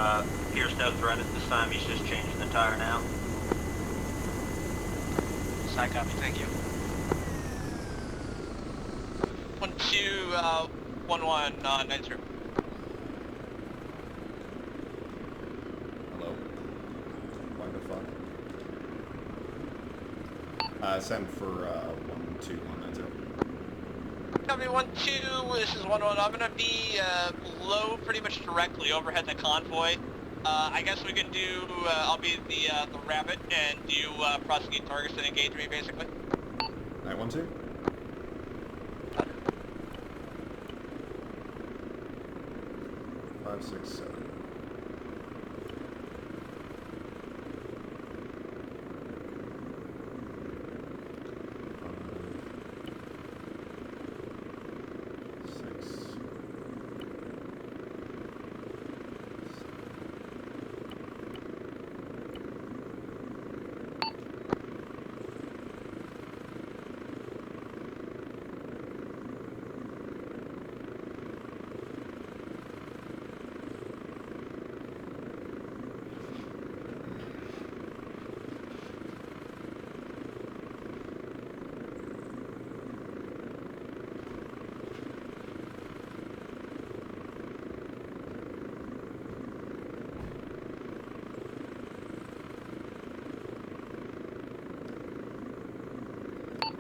Appears no threat at this time, he's just changing the tire now. Side copy, thank you. 1211 90. Hello? What the fuck? Send for 12190. Copy 12, this is 11. I'm gonna be low pretty much directly overhead the convoy. I guess we can do, I'll be the rabbit and do prosecute targets and engage me basically. 912? Five, six, seven.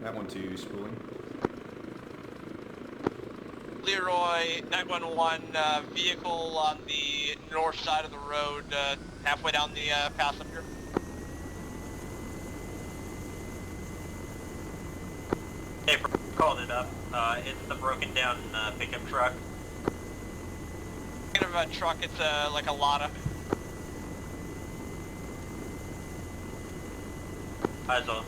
That one to spooling. Leroy, 911, vehicle on the north side of the road, halfway down the pass up here. Hey, called it up. It's the broken down pickup truck. Kind of a truck, it's like a Lada. Eyes on.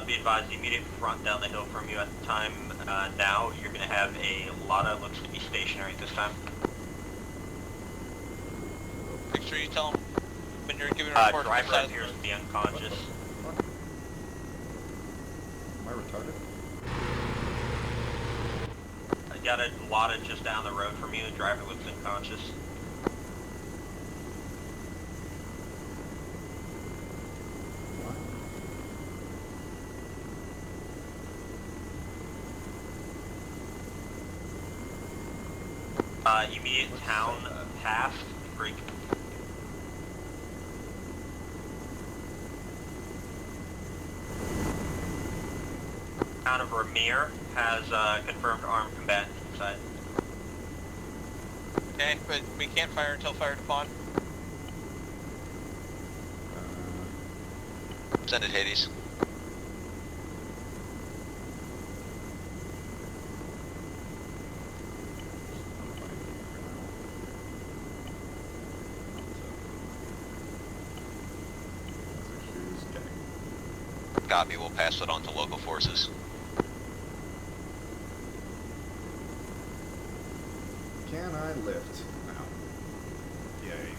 Be advised, the immediate front down the hill from you at the time now, you're going to have a Lada, looks to be stationary at this time. Make sure you tell them when you're giving a report. Driver appears to be unconscious. Am I retarded? I got a Lada just down the road from you, the driver looks unconscious. Immediate town past break. Town of Ramir has confirmed armed combatants inside. Okay, but we can't fire until fired upon. Send it, Hades. Copy, we'll pass it on to local forces. Can I lift now? Yay.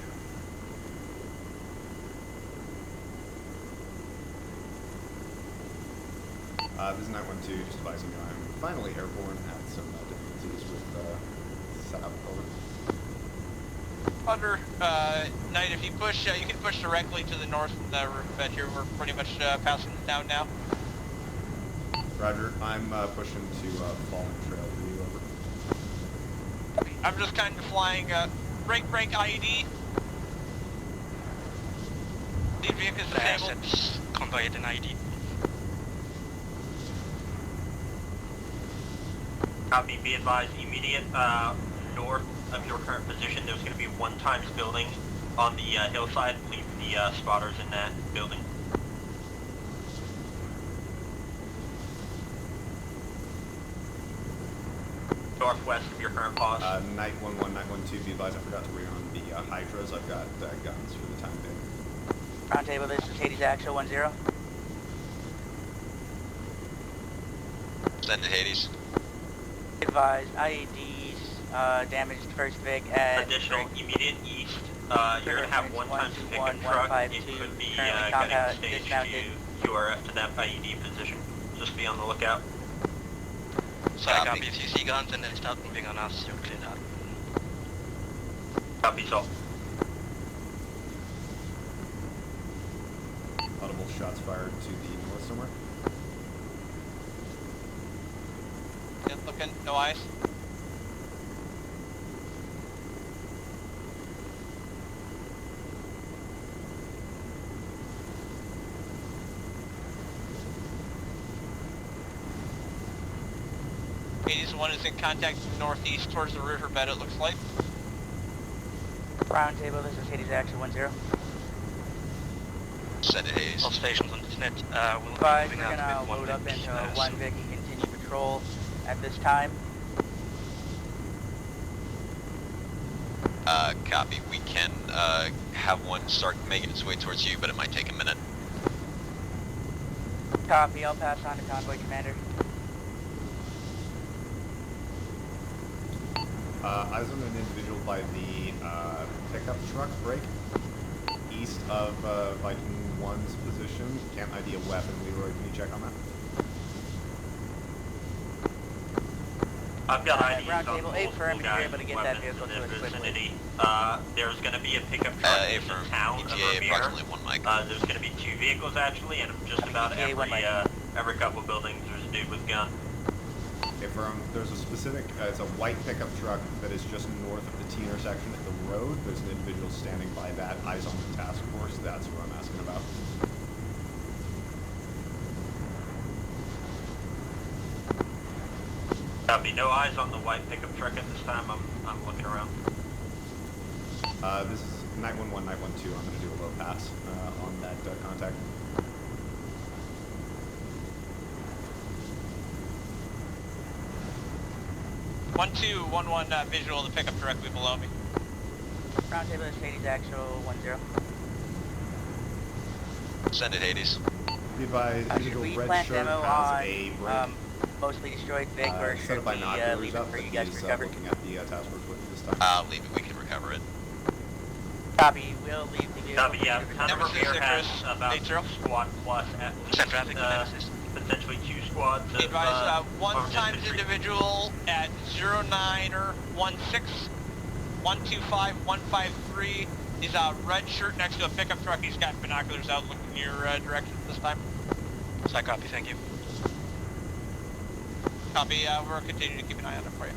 This is 912, just advising you I'm finally airborne, had some difficulties with setup, over. Under, Knight, if you push, you can push directly to the north of the bed here. We're pretty much passing down now. Roger, I'm pushing to Fallen Trail for you, over. I'm just kind of flying, break, IED. Lead vehicles disabled. Convoy at an IED. Copy, be advised, immediate north of your current position, there's going to be one times building on the hillside. Leave the spotters in that building. Northwest of your current pause. Night 11, Night 12, be advised I forgot to rearm the Hydras. I've got guns for the time being. Roundtable, this is Hades Actual 10. Send it, Hades. Advised, IEDs, damaged first Vic at... Additional immediate east, you're going to have one times pickup truck. It could be getting stage to QRF to that IED position. Just be on the lookout. So copy. If you see guns and then start moving on us, you're cleared out. Copy, so. shots fired to the north somewhere. Yep, looking, no eyes. One is in contact northeast towards the riverbed, it looks like. Roundtable, this is Hades Actual 10. Send it, Hayes. All stations on the net. We'll Advise, be we're moving out gonna to load up Vic, into so- one Vic and continue patrol at this time. Copy. We can have one start making its way towards you, but it might take a minute. Copy, I'll pass on to Convoy Commander. Eyes on an individual by the pickup truck break east of Viking 1's position. Can't ID a weapon. Leroy, can you check on that? I've got IDs on Roundtable, A firm, if you're guys able to with get that weapons vehicle in to the us quickly. vicinity. There's going to be a pickup truck A in the firm. town of ETA Vermeer. approximately 1 mic. There's going to be 2 vehicles actually, and just about ETA 1 mic. every couple buildings there's a dude with a gun. Okay, there's a specific, it's a white pickup truck that is just north of the T intersection at the road. There's an individual standing by that. Eyes on the task force. That's what I'm asking about. Copy. No eyes on the white pickup truck at this time. I'm looking around. This is 911, 912. I'm going to do a low pass on that contact. One two one one visual of the pickup directly below me. Roundtable, this is Hades Actual 10. Send it, Hades. Be advised, Should individual we red plant shirt demo has on a break. mostly destroyed Vic, or Set should of we binoculars leave it up, for but you guys to he's recover? looking at the task force with this time. Leave it. We can recover it. Copy, we'll leave the vehicle. Copy. Yeah. Town of Nemesis, Vermeer has Icarus, about 80. squad plus at least. Send traffic, Nemesis. Potentially 2 squads. Be advised, one armed times infantry. individual at 0916 125 153. He's a red shirt next to a pickup truck. He's got binoculars out looking in your direction this time. So I copy. Thank you. Copy, we're continuing to keep an eye on it for you.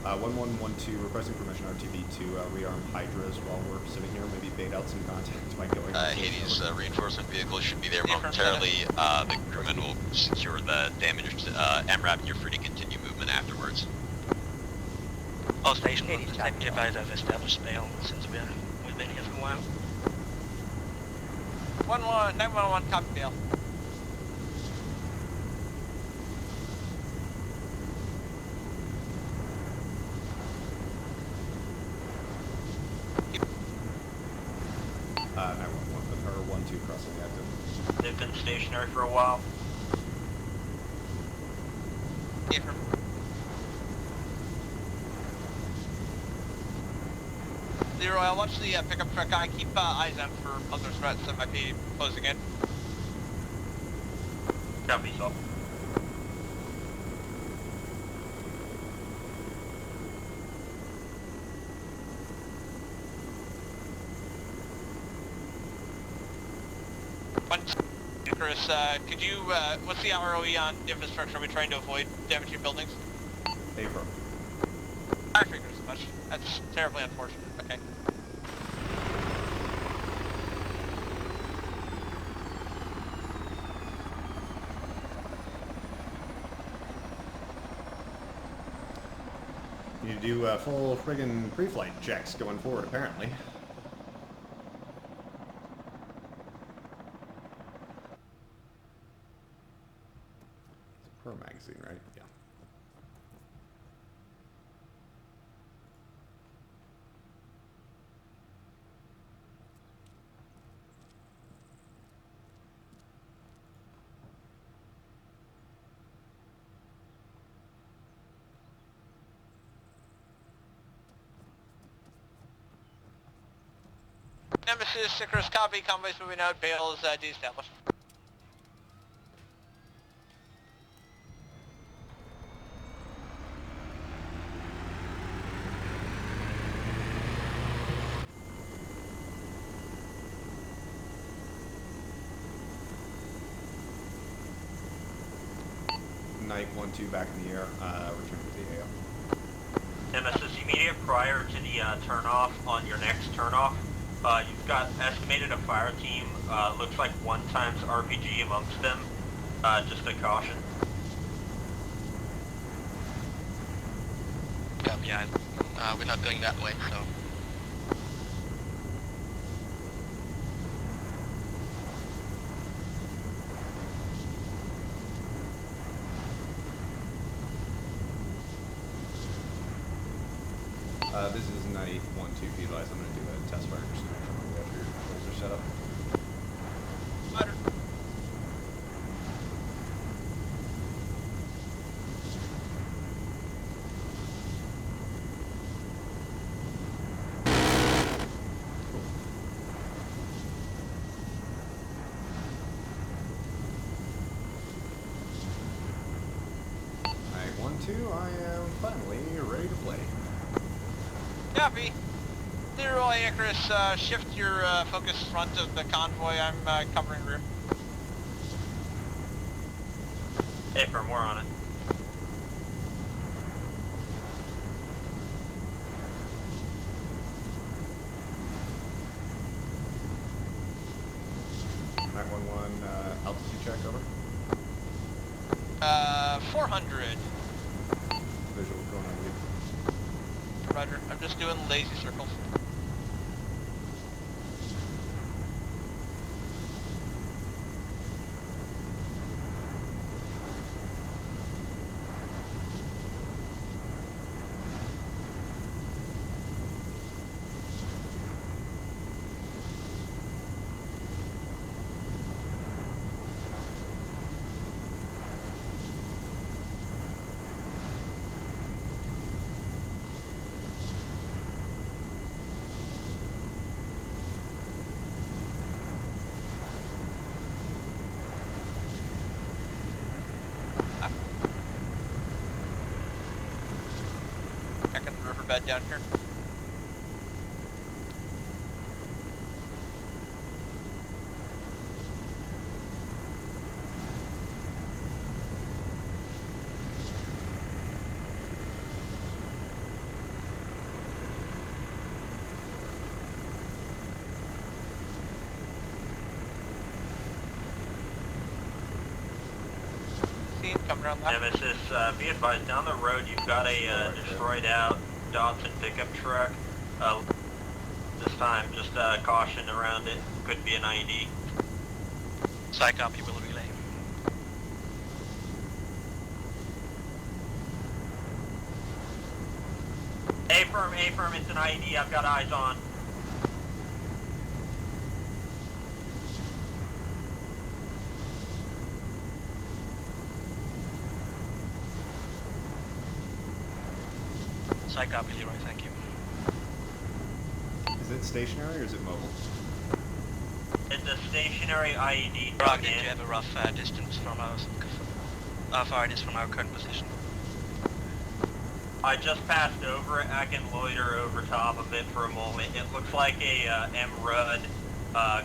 Uh, 1112 requesting permission RTB to rearm Hydras while we're sitting here. Maybe bait out some contact by going. Hades reinforcement vehicle should be there Yeah, momentarily. The crewmen will secure the damaged MRAP, and you're free to continue movement afterwards. All stations Hades, on the second advise have established bail since we've been here for a while. 911, copy bail. With her 1-2 crossing the active. They've been stationary for a while. Yeah, from Leroy, I'll watch the pickup truck guy. Keep eyes out for other threats that might be closing in. Copy. So. Chris, could you, what's the ROE on infrastructure? Are we trying to avoid damaging buildings? Affirm. I figured as much. That's terribly unfortunate. Okay. You do full friggin' pre-flight checks going forward, apparently. It's a Pro magazine, right? Yeah. Nemesis, Icarus, copy. Convoys moving out. Bail is de-established. Night 1-2 back in the air. Return to the AO. Nemesis, immediate prior to the turn-off on your next turn-off, you've got estimated a fire team, looks like 1 times RPG amongst them, just a caution. Yeah, we're not going that way, so. This is Night 1-2, be advised. I'm going to do a test fire just to make sure my after your controls are set up. Roger. Night 1-2, I am finally ready to play. Copy. Leroy Icarus, shift your focus front of the convoy. I'm covering rear. Hey, for more on it. Night 1-1, altitude check, over. 400. Visual going on lead. Roger. I'm just doing lazy circles. Checking the riverbed down here. Coming around left. Nemesis, be advised, down the road you've got a destroyed out Dodson pickup truck. This time, just caution around it. Could be an IED. Psych up, you will relay. A-firm, it's an IED. I've got eyes on. Psych up, Leroy, thank you. Is it stationary or is it mobile? It's a stationary IED. Roger, do you have a rough distance from us? How far it is from our current position? I just passed over it. I can loiter over top of it for a moment. It looks like a MRB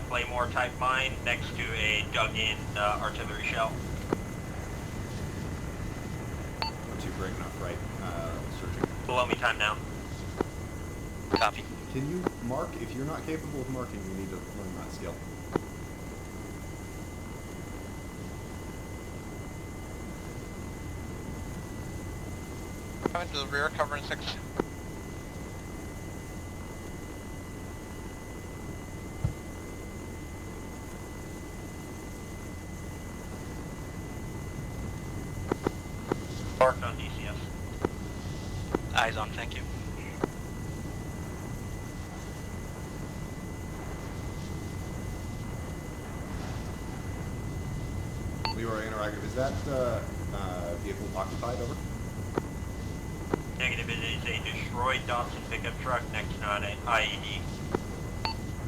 Claymore type mine next to a dug-in artillery shell. 1-2, break enough, right? Searching. Below me time now. Copy. Can you mark? If you're not capable of marking, you need to learn that skill. Coming to the rear, covering 6. Marked on DCS. Eyes on, thank you. Leroy Interactive, is that vehicle occupied, over? Negative, it is a destroyed Dodson pickup truck next to an IED.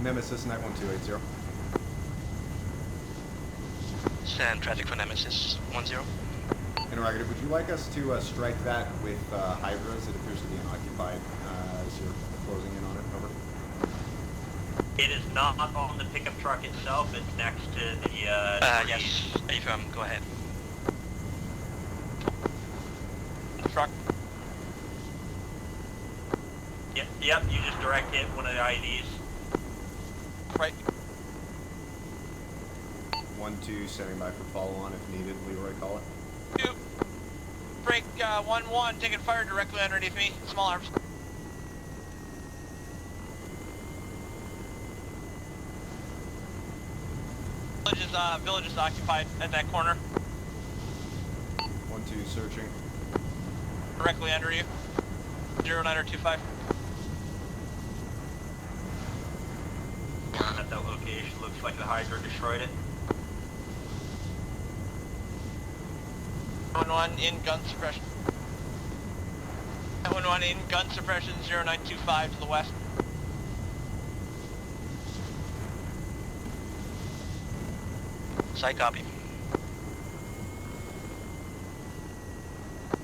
Nemesis, Night 1280. Stand traffic for Nemesis 10. Interrogative, would you like us to strike that with Hydras? It appears to be unoccupied as you're closing in on it, over. It is not on the pickup truck itself, it's next to the Yes, AFM, go ahead. truck. Yep, you just direct hit one of the IEDs. Right. 1-2 standing by for follow-on if needed. Leroy, call it. 2. Break 1-1, taking fire directly underneath me. Small arms. Village is occupied at that corner. 1-2 searching. Directly under you. 09 or 25. At that location, looks like the Hydra destroyed it. 1-1 in gun suppression. 1-1 in gun suppression, 0925 to the west. Site copy.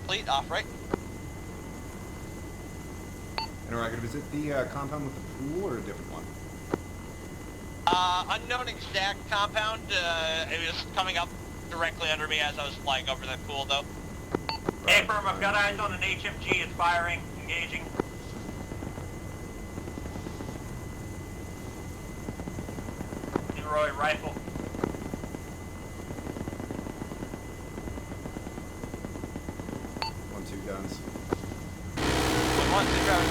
Fleet off right. Interrogative, is it the compound with the pool or a different one? Unknown exact compound. It was coming up directly under me as I was flying over that pool, though. Hey, firm, I've got eyes on an HMG. It's firing, engaging. Leroy, rifle. 1-2 guns. 1-1, sit driving.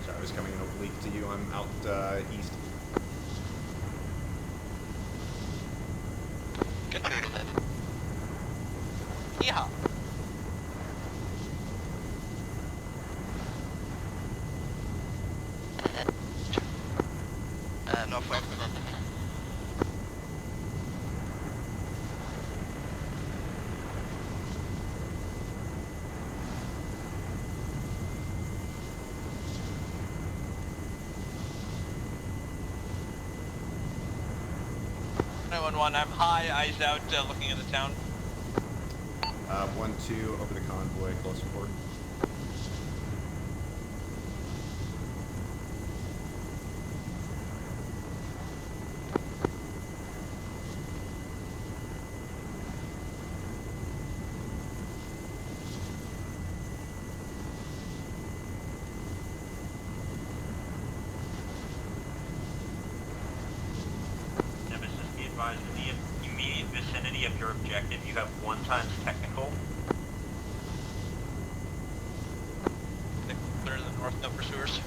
Sorry, I was coming in oblique to you. I'm out east. Good noodle then. Yeah. Northwest. I'm high, eyes out, looking at the town. 1-2 over the convoy, close report. Nemesis, be advised, in the immediate vicinity of your objective, you have 1 times technical. Clear to the north, no pursuers.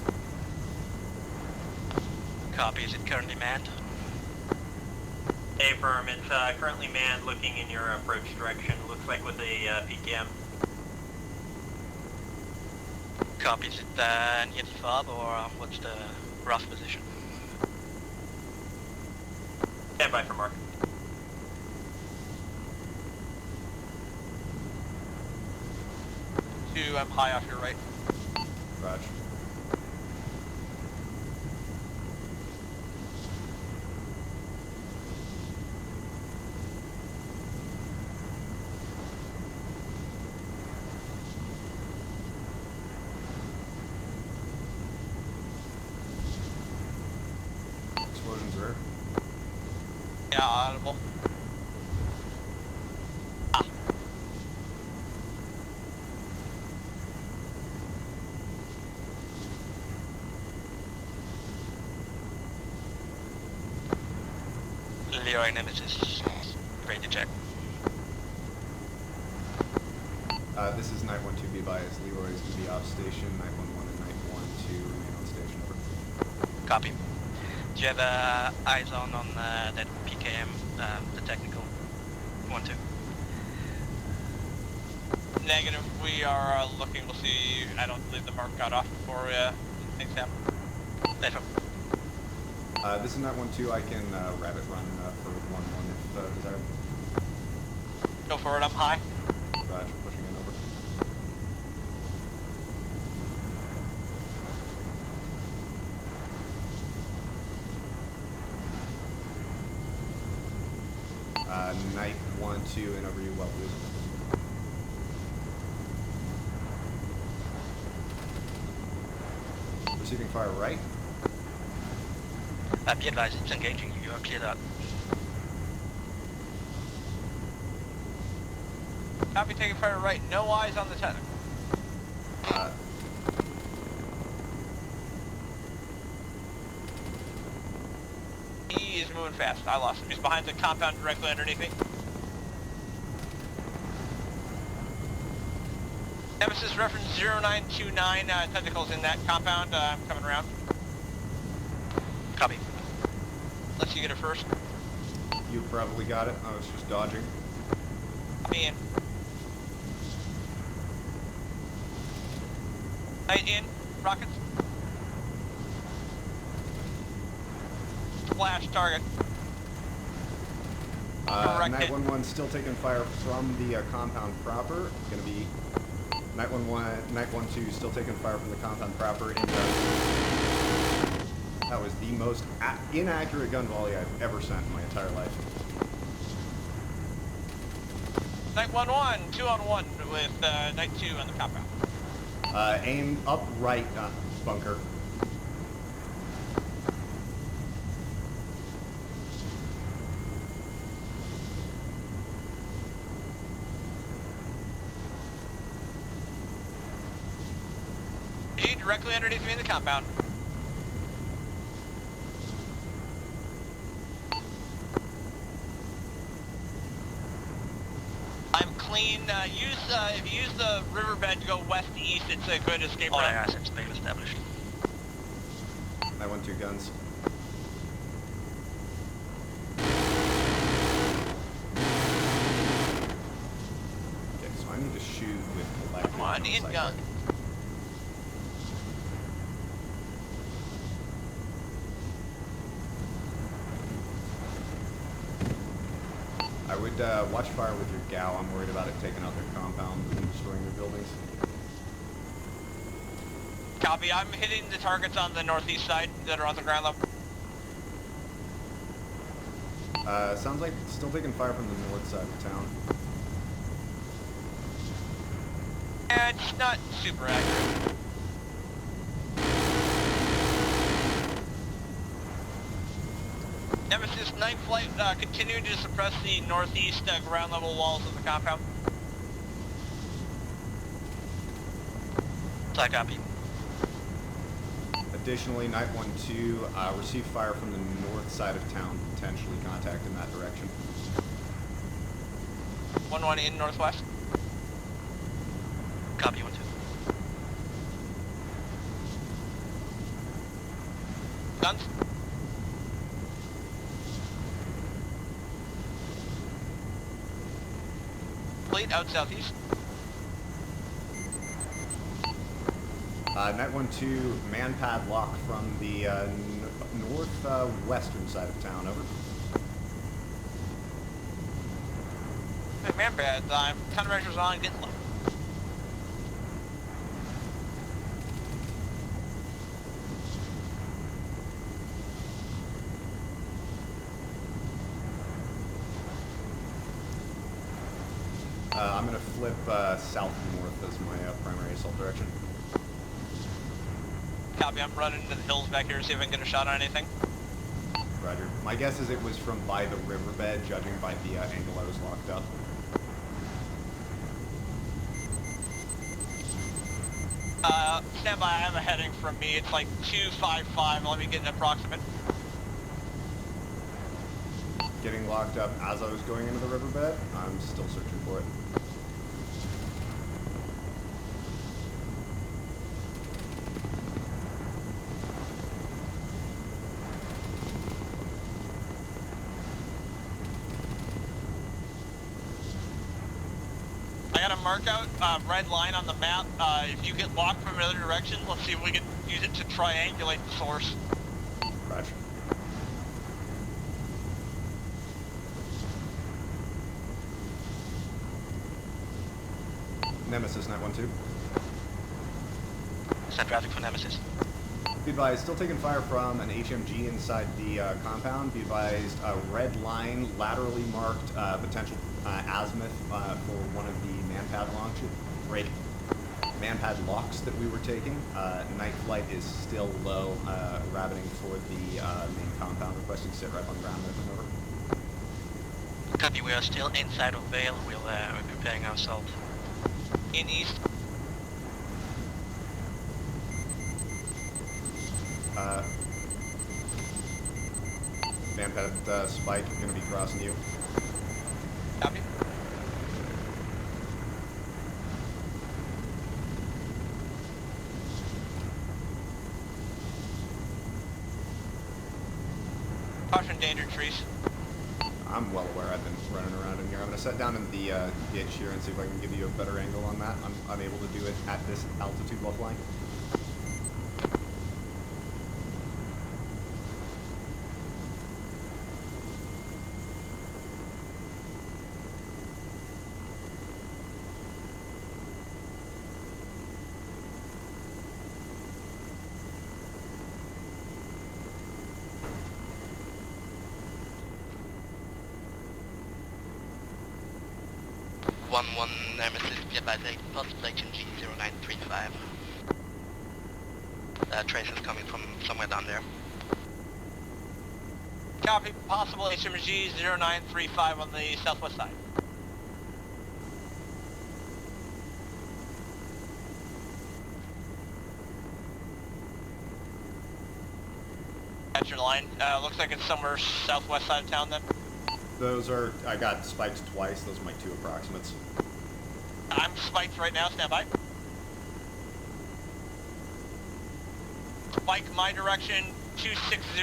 Copy, is it currently manned? Hey, firm, it's currently manned, looking in your approach direction. Looks like with a PKM. Copy, is it near the fob or what's the rough position? Stand by for mark. I'm high off your right. Raj. Explosions rare. Yeah, audible. Leroy Nemesis, ready to check. This is Night 1-2, be advised. Leroy is going to be off station. Night 1-1 and Night 1-2 remain on station. Over. Copy. Do you have eyes on that PKM, the technical 1-2? Negative, we are looking, we'll see. I don't believe the mark got off before things happen. AFM. This is Night 1-2. I can rabbit run for 1-1 if desired. Go for it, I'm high. Raj, pushing in over. Night 1-2 and over you, well, please. Receiving fire right. Be advised, it's engaging you. You are cleared out. Copy, taking fire right. No eyes on the technical. He is moving fast. I lost him. He's behind the compound directly underneath me. Nemesis reference 0929, tentacles in that compound. I'm coming around. Copy. Let's you get it first. You probably got it. I was just dodging. Me in. Night in. Rockets. Flash target. Correct hit. 911 still taking fire from the compound proper. Gonna be 911, 912 still taking fire from the compound proper. That was the most inaccurate gun volley I've ever sent in my entire life. 911, 2-on-1 with Night 2 on the compound. Aim up right, bunker. G directly underneath me in the compound. I'm clean. If you use the riverbed to go west to east, it's a good escape All route. assets being established. 912 guns. Okay, so I need to shoot with collective. Come on, in gun. I would watch fire with your gal. I'm worried about it taking out their compound and destroying their buildings. Copy. I'm hitting the targets on the northeast side that are on the ground level. Sounds like it's still taking fire from the north side of town. It's not super accurate. Nemesis, night flight, continuing to suppress the northeast ground level walls of the compound. I copy. Additionally, Night 1-2 received fire from the north side of town, potentially contact in that direction. 1-1 in northwest. Copy 1-2. Guns. Fleet out southeast. Night 1-2 man padlock from the northwestern side of town, over. Hey, man bad. Countermeasures on, getting low. I'm going to flip south-north as my primary assault direction. Copy, I'm running into the hills back here to see if I can get a shot on anything. Roger. My guess is it was from by the riverbed, judging by the angle I was locked up. Stand by, I have a heading from me. It's like 255. Let me get an approximate. Getting locked up as I was going into the riverbed. I'm still searching for it. I got a mark out red line on the map. If you get locked from another direction, let's see if we can use it to triangulate the source. Roger. Nemesis, Night 1-2. Send traffic for Nemesis. Be advised, still taking fire from an HMG inside the compound. Be advised, a red line laterally marked potential azimuth for one of the man-pad launches. Break. manpad locks that we were taking. Night flight is still low, rabbiting toward the main compound, requesting sit rep on ground with them over. Copy, we are still inside of Vale. We're preparing ourselves. In east. Manpad Spike going to be crossing you. Copy. Caution danger trees. I'm well aware I've been running around in here. I'm going to set down in the ditch here and see if I can give you a better angle on that. I'm unable to do it at this altitude while flying. Nemesis, by the position G0935. Traces coming from somewhere down there. Copy. Possible HMG 0935 on the southwest side. At your line. Looks like it's somewhere southwest side of town then. Those are, I got spiked twice. Those are my 2 approximates. I'm spiked right now. Stand by. Spike my direction 260.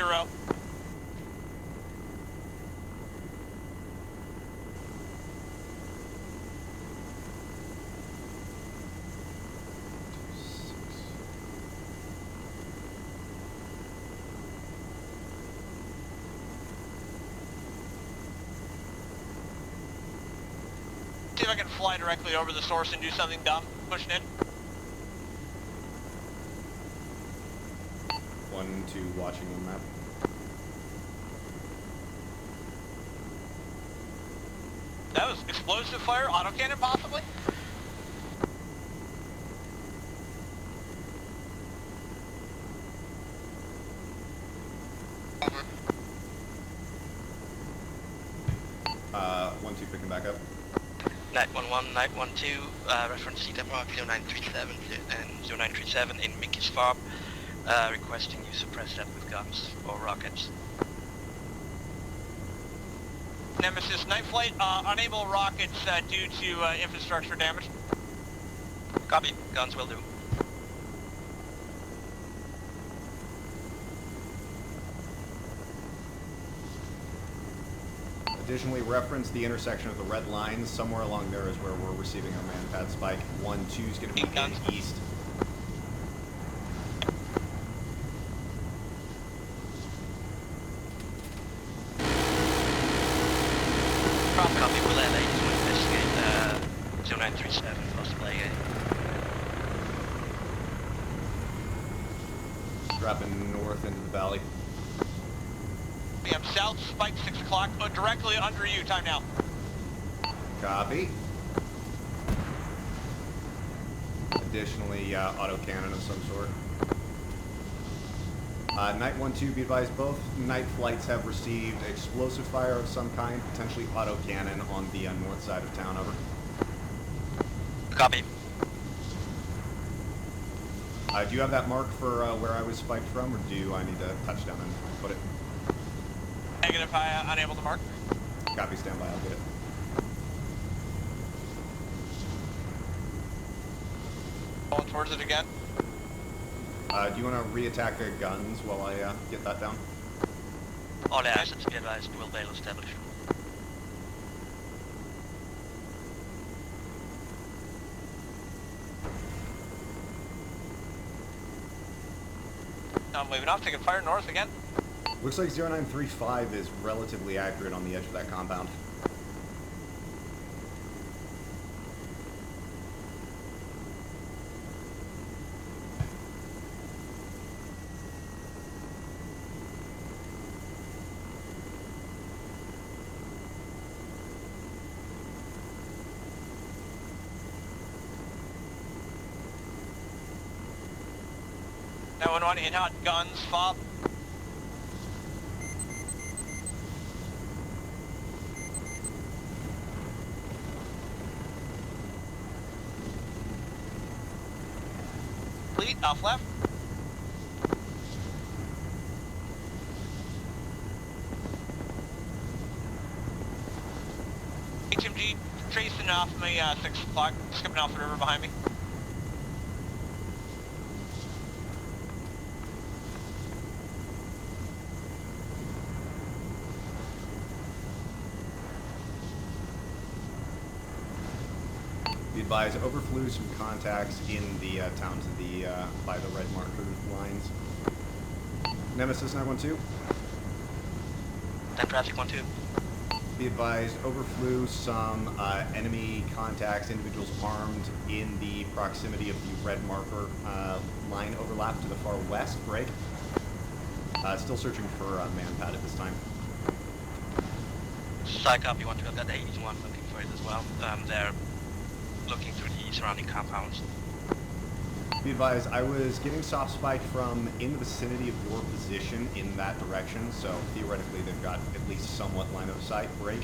See if I can fly directly over the source and do something dumb. Pushing in. 1, 2, watching on map. That was explosive fire, autocannon possibly? Over. 1, 2, picking back up. Night 11, Night 12, reference seat mark 0937 and 0937 in Mickey's farm. Requesting you suppress that with guns or rockets. Nemesis, night flight, unable rockets due to infrastructure damage. Copy, guns will do. Additionally, reference the intersection of the red lines. Somewhere along there is where we're receiving our manpad spike. 1, 2 is going to be in east. Copy, we'll LA to investigate 0937 possibly. Dropping north into the valley. I'm south, spike 6 o'clock, directly under you, time now. Copy. Additionally, autocannon of some sort. Night 1-2, be advised, both night flights have received explosive fire of some kind, potentially autocannon on the north side of town, over. Copy. Do you have that mark for where I was spiked from, or do I need to touch down and put it? Negative, unable to mark. Copy, stand by, I'll get it. Going towards it again. Do you want to re-attack guns while I get that down? All assets be advised will bail established. I'm moving off, taking fire north again. Looks like 0935 is relatively accurate on the edge of that compound. 911 in hot guns, fob. Fleet, off left. HMG tracing off me 6 o'clock, skipping off the river behind me. Be advised, overflew some contacts in the town to the by the red marker lines. Nemesis 912. 10 traffic 12. Be advised, overflew some enemy contacts, individuals armed in the proximity of the red marker line overlap to the far west. Break. Still searching for manpad at this time. Side copy 12, I've got the 81 looking for it as well. They're looking through the surrounding compounds. Be advised, I was getting soft spiked from in the vicinity of your position in that direction, so theoretically they've got at least somewhat line of sight. Break.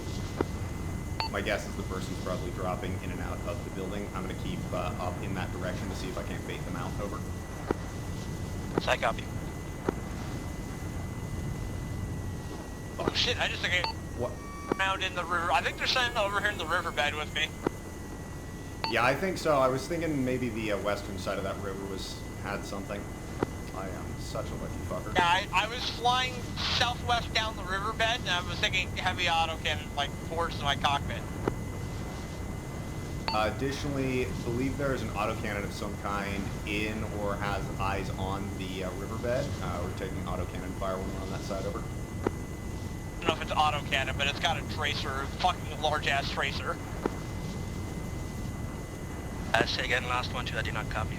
My guess is the person's probably dropping in and out of the building. I'm going to keep up in that direction to see if I can't bait them out. Over. Side copy. Oh shit, I just think I What? found in the river. I think they're standing over here in the riverbed with me. Yeah, I think so. I was thinking maybe the western side of that river had something. I am such a lucky fucker. Yeah, I was flying southwest down the riverbed, and I was thinking heavy autocannon, like, towards my cockpit. Additionally, believe there is an autocannon of some kind in or has eyes on the riverbed. We're taking autocannon fire when we're on that side. Over. I don't know if it's autocannon, but it's got a tracer, fucking large-ass tracer. Say again, last 12, I did not copy.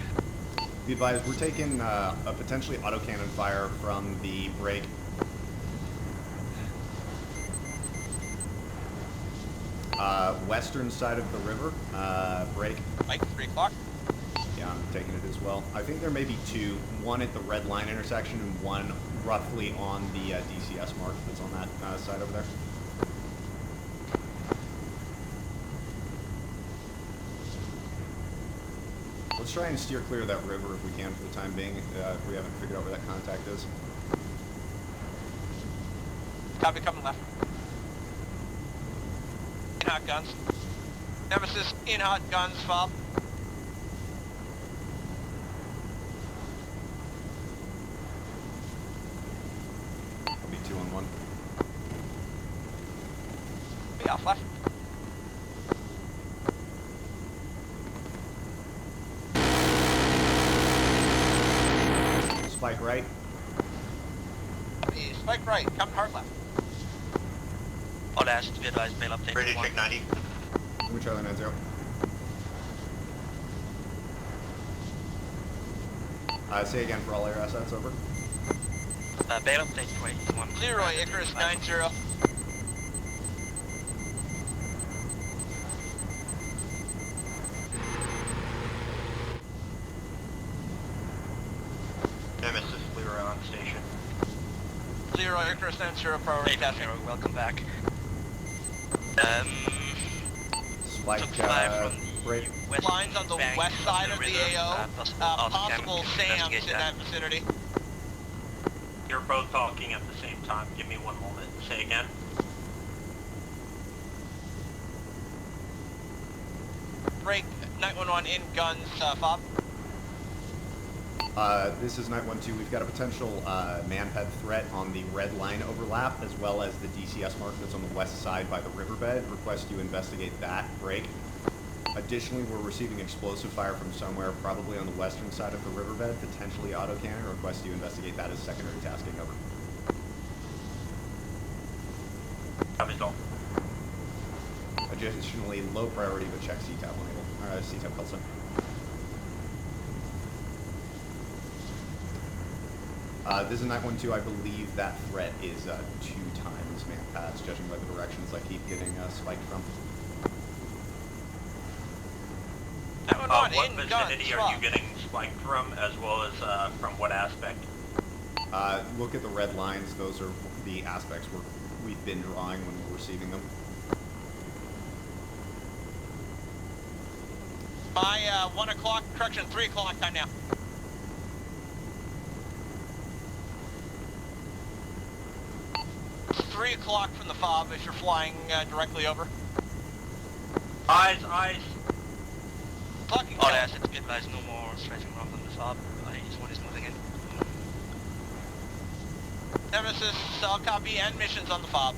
Be advised, we're taking a potentially autocannon fire from the break. Western side of the river, break. Like 3 o'clock. Yeah, I'm taking it as well. I think there may be two, one at the red line intersection and one roughly on the DCS mark that's on that side over there. Let's try and steer clear of that river if we can for the time being, if we haven't figured out where that contact is. Copy, coming left. In hot guns. Nemesis, in hot guns, fob. I'll be 2 on 1. Be off left. Spike right. Copy, spike right, coming hard left. All assets, be advised, bail update. Ready to check 90. Let me Charlie 90. Say again for all air assets. Over. Bail update for 81. Leroy, Icarus 90. Nemesis, Leroy on station. Leroy, Icarus 90, priority testing. Welcome back. Spike Took fire from right. the west Lines on the bank west side of the river. AO. Possible SAMs in that vicinity. You're both talking at the same time. Give me 1 moment. Say again. Break, 911 in guns, fob. This is 912. We've got a potential manpad threat on the red line overlap, as well as the DCS mark that's on the west side by the riverbed. Request you investigate that. Break. Additionally, we're receiving explosive fire from somewhere, probably on the western side of the riverbed, potentially autocannon. Request you investigate that as secondary tasking. Over. Copy, all. Additionally, low priority, but check CTAP enable. CTAP pulsing. This is 912. I believe that threat is 2 times manpads, judging by the directions I keep getting spiked from. What vicinity are you getting spiked from, as well as from what aspect? Look at the red lines. Those are the aspects we've been drawing when we're receiving them. My 1 o'clock, correction, 3 o'clock time now. It's 3 o'clock from the fob as you're flying directly over. Eyes. Talking All assets be advised, no more stretching around on the fob. Each one is moving in. Nemesis, I'll copy, and missions on the fob.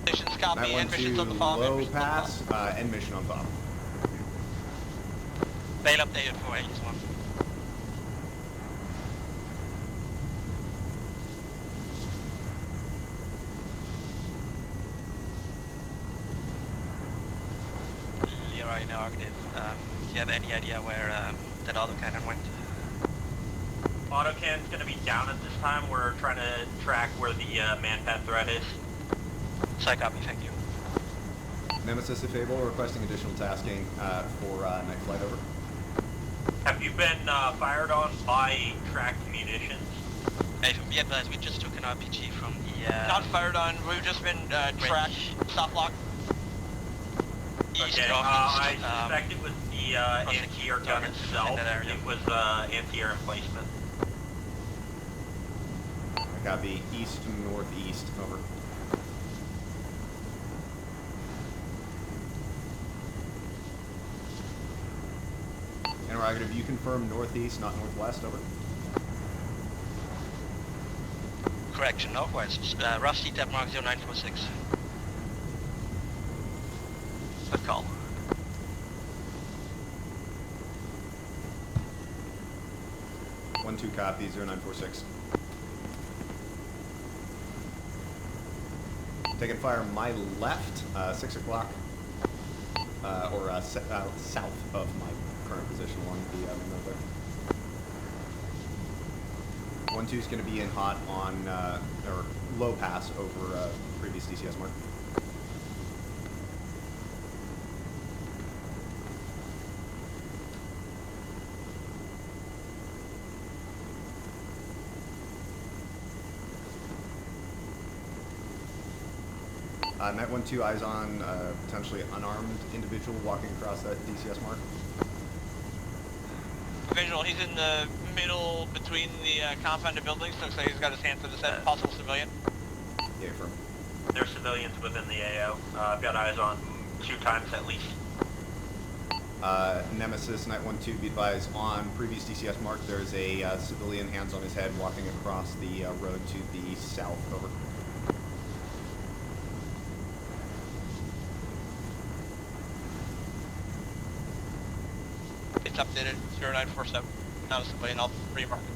Missions copy, and missions on the fob. Low pass, end mission on fob. Bail updated for H1. Leroy negative. Do you have any idea where that autocannon went? Autocan's going to be down at this time. We're trying to track where the manpad threat is. So I copy, thank you. Nemesis, if able, requesting additional tasking for night flight over. Have you been fired on by tracked munitions? AFM, be advised, we just took an RPG from the Not fired on, we've just been tracked, stop lock. east Okay, northeast. I suspect it was the anti-air gun targets itself. in that area. It was anti-air emplacement. I copy east to northeast, over. Interrogative, you confirm northeast, not northwest, over. Correction, northwest. Rough CTAP mark 0946. Good call. One two copy 0946. Taking fire my left, 6 o'clock, south of my current position along the main road there. 1-2 is going to be in hot on, or low pass over previous DCS mark. Net 1-2, eyes on potentially unarmed individual walking across that DCS mark. Visual, he's in the middle between the compounded buildings, looks like he's got his hand to the head, possible civilian. Yeah, firm. There's civilians within the AO. I've got eyes on 2 times at least. Nemesis, Night 1-2, be advised, on previous DCS mark, there's a civilian, hands on his head, walking across the road to the south, over. It's updated, 0947. Now it's civilian, I'll remark it.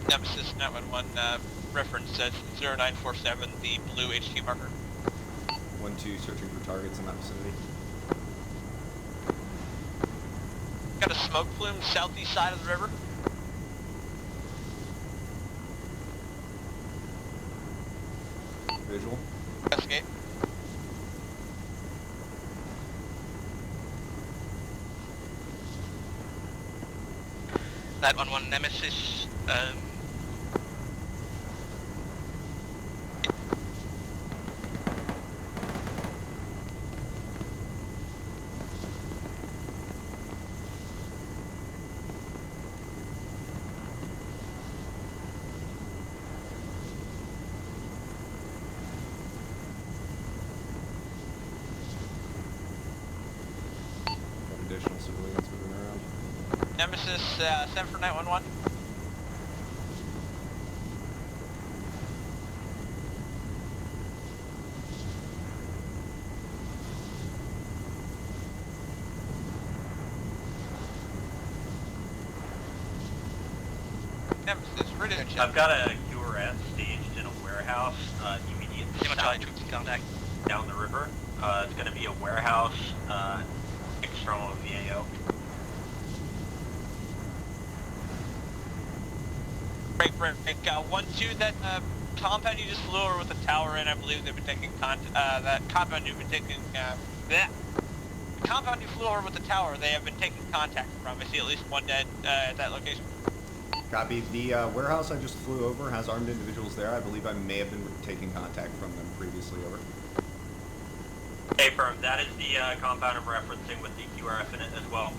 Nemesis 911 reference says 0947, the blue HQ marker. 1-2, searching for targets in that vicinity. Got a smoke plume southeast side of the river. Visual. Investigate. That 1-1 Nemesis. Additional civilians moving around. Nemesis, send for 911. Nemesis, radio check. I've got a URS staged in a warehouse immediate Charlie troops in contact. down the river. It's going to be a warehouse external of the AO. Break. 1-2, that compound you just flew over with the tower in, I believe they've been taking that compound you've been taking, the compound you flew over with the tower, they have been taking contact from. I see at least one dead at that location. Copy. The warehouse I just flew over has armed individuals there. I believe I may have been taking contact from them previously. Over. Hey, firm, that is the compound I'm referencing with the QRF in it as well.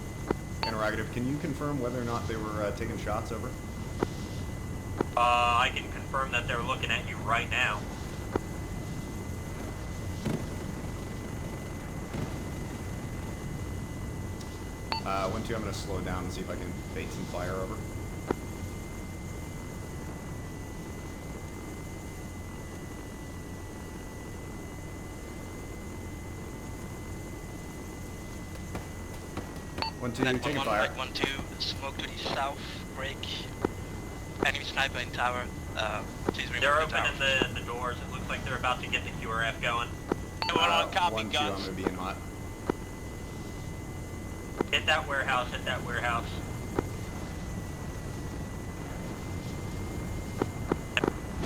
Interrogative. Can you confirm whether or not they were taking shots? Over. I can confirm that they're looking at you right now. Uh, 1-2, I'm going to slow down and see if I can bait some fire. Over. One, two, taking fire. 1-2, smoke to the south, break. Enemy sniper in tower. Please remove They're the tower. opening the doors. It looks like they're about to get the QRF going. Copy, 1-2, I'm guns. going to be in hot. Hit that warehouse, hit that warehouse.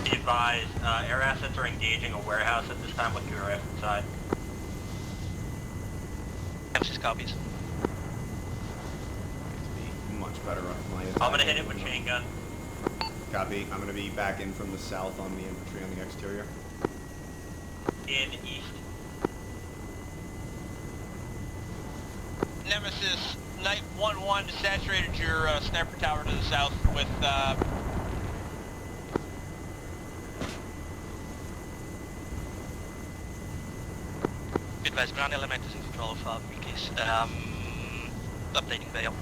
Be advised, air assets are engaging a warehouse at this time with QRF inside. M6 copies. Be much better on my attack. I'm gonna hit it with chain gun. Copy. I'm going to be back in from the south on the infantry on the exterior. In east. Nemesis, Knight 1-1 saturated your sniper tower to the south with Advise ground element is in control of Mikis. Updating Vale.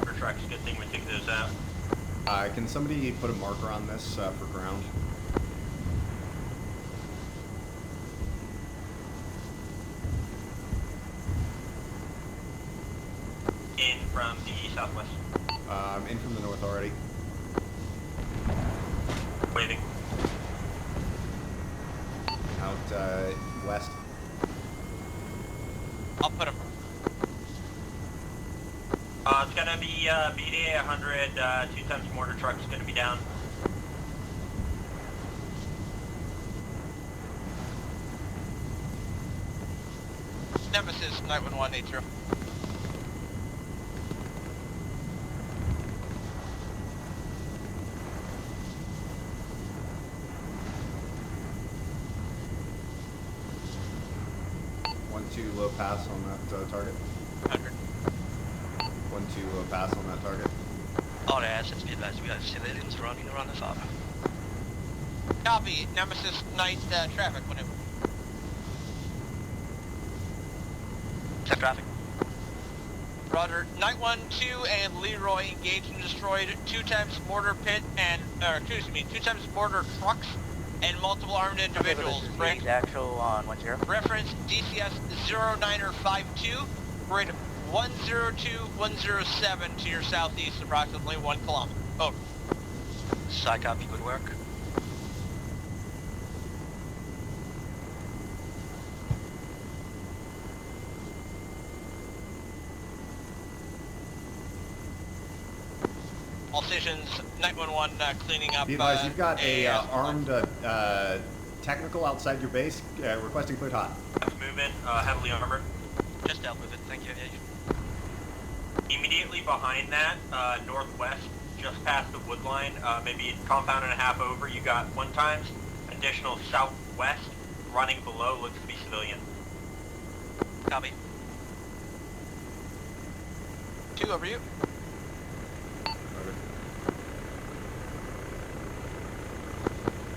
For trucks, good thing we took those out. Can somebody put a marker on this for ground? In from the southwest. In from the north already. Waving. Out west. I'll put them. It's gonna be BDA 100, 2 times mortar truck's gonna be down. Nemesis, Knight 1-1, 80. Low pass on that target. 100. 1-2 low pass on that target. All assets be advised, we have civilians running around the farm. Copy, Nemesis, Knight, traffic, whatever. Check traffic. Roger, Knight 1-2 and Leroy engaged and destroyed 2 times mortar pit and, 2 times mortar trucks and multiple armed individuals. This is actual on 10. Reference DCS 0952, grid 102107 to your southeast, approximately 1 kilometer. Over. Psych copy, good work. All stations, 911 cleaning up. Be advised, you've got a armed technical outside your base, requesting cleared hot. Movement, heavily armored. Just dealt with it, thank you, aviation. Immediately behind that, northwest, just past the wood line, maybe a compound and a half over, you got 1 times. Additional southwest, running below, looks to be civilian. Copy. 2 over you.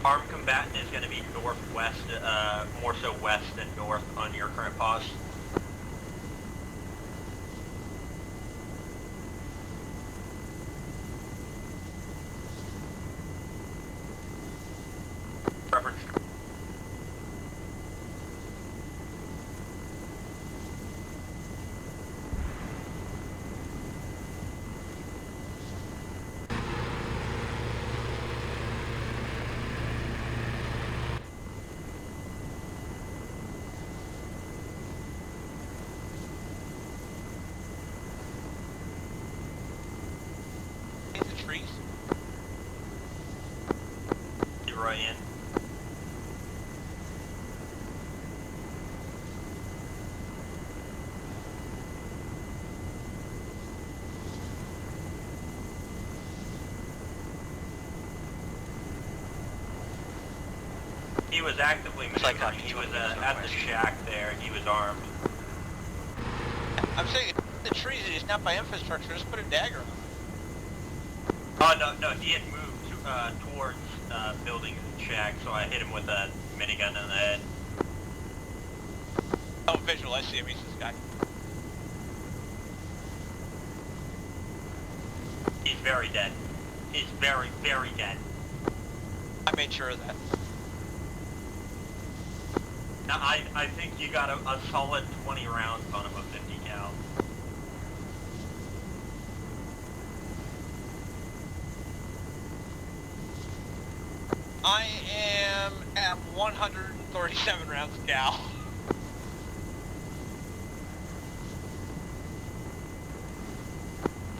Armed combatant is going to be northwest, more so west than north on your current pause. Reference. Leroy in. He was actively maneuvering. He was at the shack there. He was armed. I'm saying the trees, he's not by infrastructure, just put a dagger on him. Oh, no, he had moved towards building the shack, so I hit him with a minigun in the head. Oh, visual, I see him, he's this guy. He's very dead. He's very, very dead. I made sure of that. Now, I think you got a solid 20 rounds on him of 50 cal. I am at 137 rounds gal.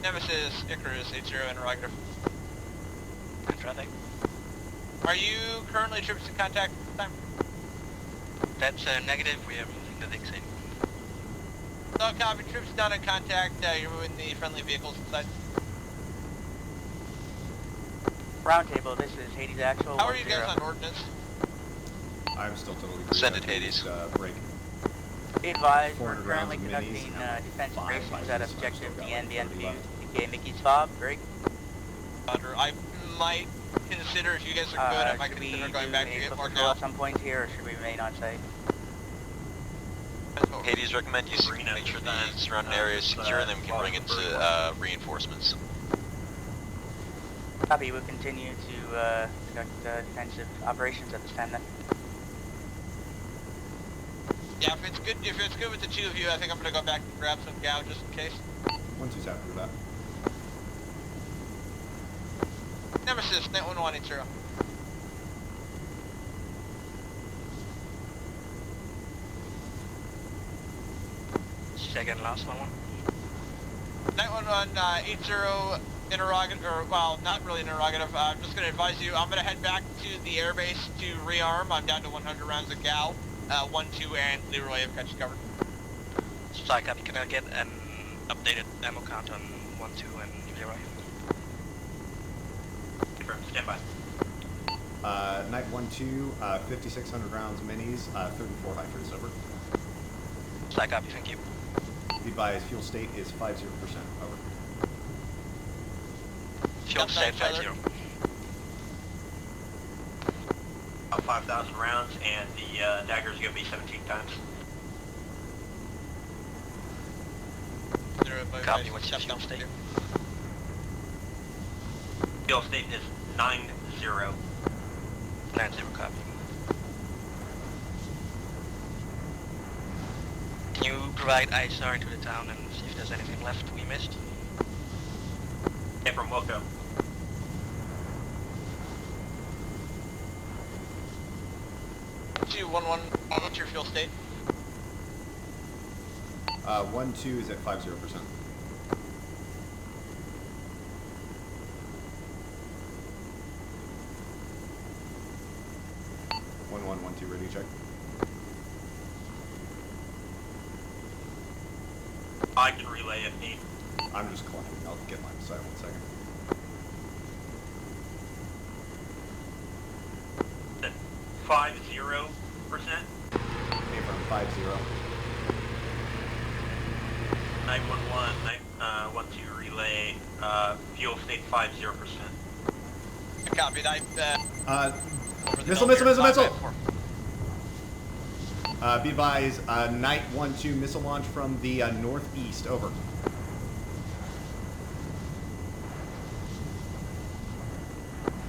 Nemesis, Icarus, 80 interrogative. Traffic. Are you currently troops in contact at the time? That's negative. We are moving the VIX in. So copy, troops not in contact, you're moving the friendly vehicles inside. Roundtable, this is Hades Actual. How are you guys on ordnance? I'm still totally green. Send it, Hades. Break. Be advised, we're 400 currently rounds of conducting minis, defense 5 operations at rifles, objective I've still got like 30 DNBN2, left. aka Mickey's Fob, break. Roger, I might consider, if you guys are good, I might Should we consider going do back to a get foot more patrol cal. at some point here, or should we remain on site? Hades, recommend you make sure the surrounding area is secure, and then we can bring in to reinforcements. Copy, we'll continue to conduct defensive operations at this time then. Yeah, if it's good with the two of you, I think I'm gonna go back and grab some gal just in case. 1-2's happy with that. Nemesis, 91180. Second last one. 91180 interrogative, or well, not really interrogative. I'm just gonna advise you. I'm gonna head back to the airbase to rearm. I'm down to 100 rounds of gal. 1-2 and Leroy have got you covered. Strike up. Can I get an updated ammo count on 1-2 and Leroy? Confirm, stand by. Night 1-2, 5,600 rounds minis, 34 hydras, over. Strike up. Thank you. Be advised, fuel state is 50%, over. Fuel state 50. About 5,000 rounds, and the dagger's gonna be 17 times. Copy, what's your fuel state? Fuel state is 90. 90, copy. Can you provide ISR into the town and see if there's anything left we missed? And from Wilco. Two 1-1, what's your fuel state? 1-2 is at 50%. 1-1-1-2, ready to check. I can relay if need. I'm just collecting. I'll get line of sight 1 second. Then 50%. Came from 5-0. 911, 1-2 relay, fuel state 50%. Copied, Missile! Be advised, Night 1-2 missile launch from the northeast, over.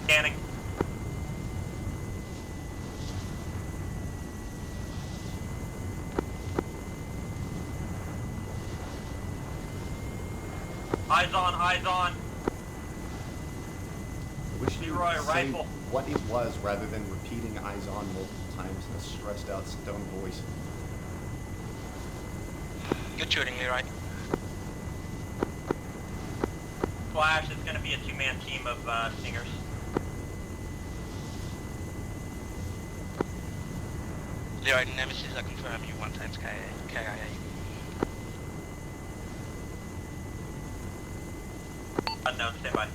Scanning. Eyes on, eyes on. I wish you Leroy, would say rifle. what it was rather than repeating eyes on multiple times in a stressed out stone voice. Good shooting, Leroy. Flash is going to be a two-man team of Stingers. Leroy Nemesis, I confirm you 1 times KIA. Unknown, stand by.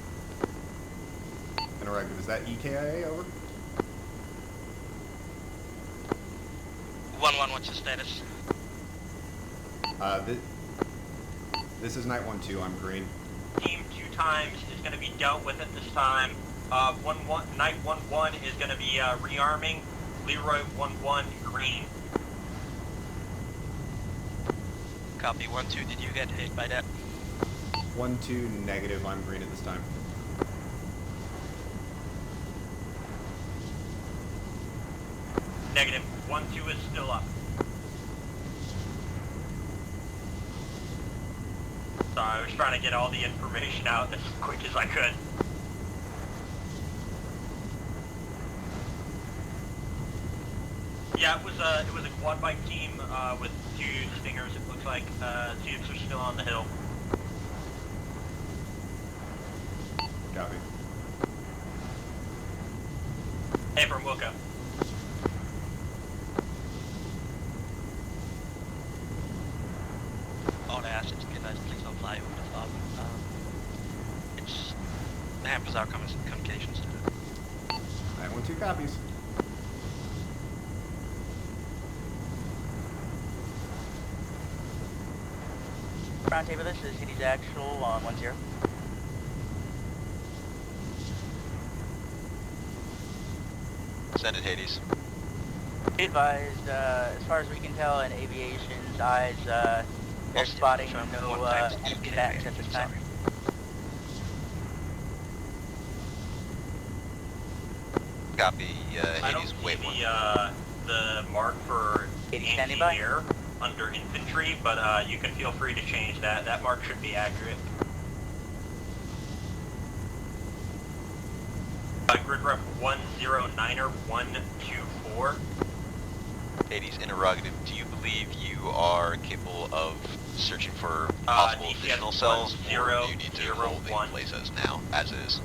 Interactive, is that EKIA, over? 1-1, what's your status? This is Night 1-2, I'm green. Team 2 times is going to be dealt with at this time. Night 1-1 is going to be rearming. Leroy 1-1, green. Copy, 1-2, did you get hit by that? 1-2, negative, I'm green at this time. Negative. 1-2 is still up. Sorry, I was trying to get all the information out as quick as I could. Yeah, it was a quad bike team with 2 stingers. It looks like tubes are still on the hill. Copy. Hey, from Wilco. All the assets, guys, please don't fly over the top. It's hampers our communications to it. Night 1-2 copies. Roundtable, this is Hades Actual on 1-0. Send it, Hades. Be advised, as far as we can tell in aviation's eyes, they're spotting no enemy bats at this time. Copy, I don't Hades, see wait 1. the mark for Hades standing by? anti-air under infantry, but you can feel free to change that. That mark should be accurate. Grid rep 109er 124. Hades, interrogative, do you believe you are capable of searching for possible DCS additional cells, or 10, do you need to 0, hold the 1. place as now, as is?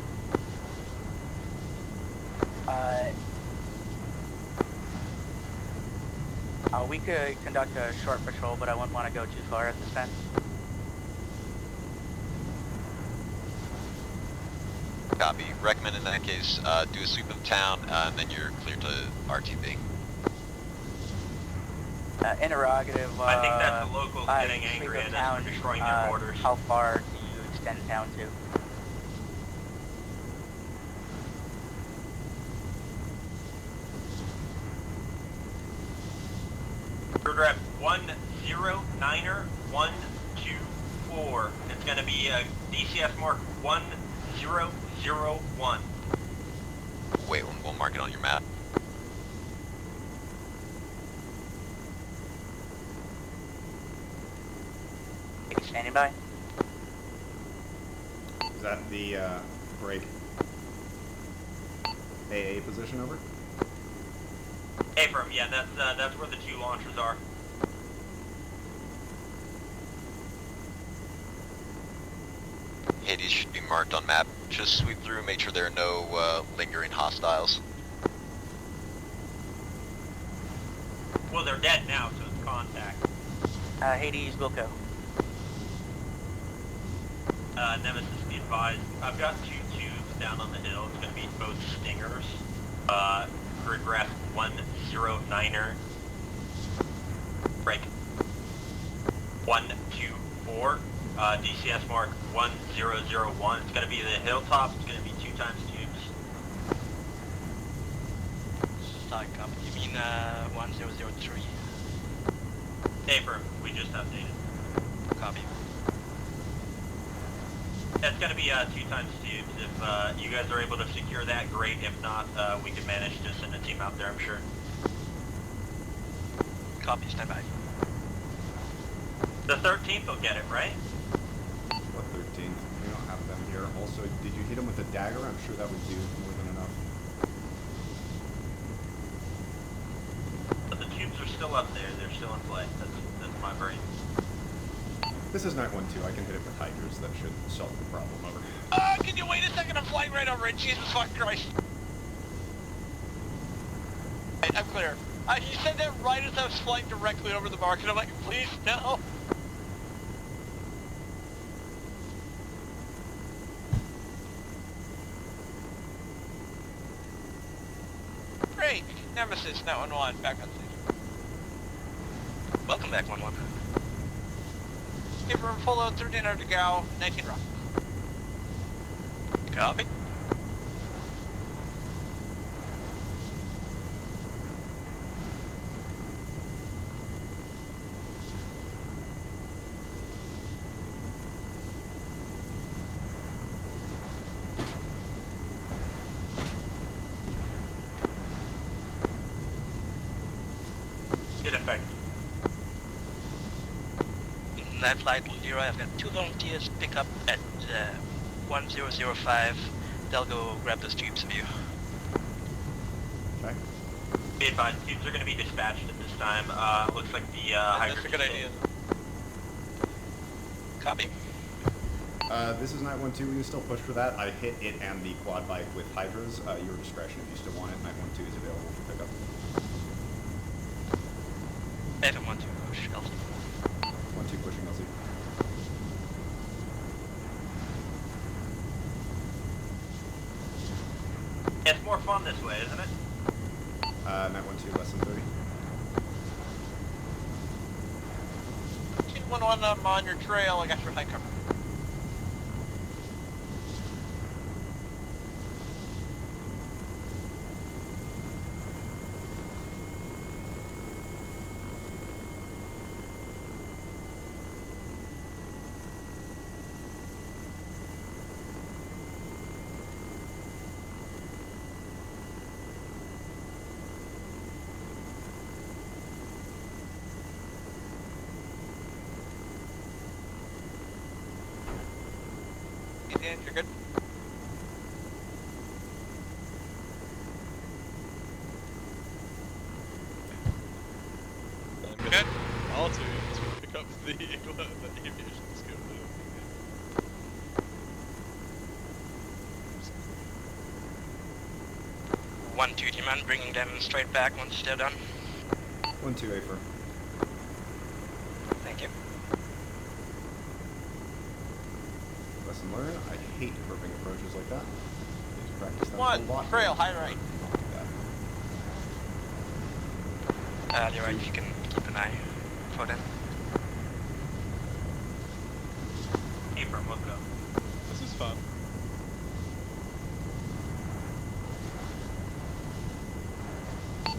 We could conduct a short patrol, but I wouldn't want to go too far at this time. Copy. Recommend in that case, do a sweep of the town, and then you're clear to RTB. Interrogative, I think that's the locals by getting angry sweep of at us for town, destroying their borders. how far do you extend town to? Grid rep 109er 124. It's going to be a DCS mark 1001. Wait, we'll mark it on your map. Standing by. Is that the break AA position, over? Affirm, yeah, that's where the 2 launchers are. Hades should be marked on map. Just sweep through, make sure there are no lingering hostiles. Well, they're dead now, so it's contact. Hades, Wilco. Nemesis, be advised. I've got 2 tubes down on the hill. It's going to be both stingers. Grid rep 109er. Break. 124. DCS mark 1001. It's going to be the hilltop. It's going to be 2 times tubes. Sorry, copy. You mean 1003? Affirm, we just updated. Copy. It's going to be 2 times tubes. If you guys are able to secure that, great. If not, we can manage to send a team out there, I'm sure. Copy, stand by. The 13th will get it, right? What 13th? We don't have them here. Also, did you hit him with a dagger? I'm sure that would do more than enough. But the tubes are still up there. They're still in play. That's my brain. This is Night 1-2. I can hit it with hydras. That should solve the problem, over. Can you wait a second? I'm flying right over it. Jesus fucking Christ. Right, I'm clear. You said that right as I was flying directly over the market. I'm like, please, no. Great. Nemesis, 911, back on station. Welcome back, 1-1. Give room full load, 1300 to go, 19 rock. Copy. Good effect. That flight, Leroy, I've got 2 volunteers pick up at 1005. They'll go grab those tubes of you. Okay. Be advised, tubes are going to be dispatched at this time. Looks like the That's a good idea. Copy. This is 912. We can still push for that. I hit it and the quad bike with hydras. Your discretion if you still want it. 912 is available for pickup. AFM 1-2, push, LZ. 1-2 pushing LZ. It's more fun this way, isn't it? 912 less than 30. 211, I'm on your trail. I got your high cover. Dan, you're good? I'm Good. All to pick up the aviation skill. 1-2, do you mind bringing them straight back once they're done? 1-2 A firm. Thank you. Lesson learned. I hate burping approaches like that. Need to practice them a One, lot. trail, high right. Leroy, you can keep an eye for them. Abram, look up. This is fun.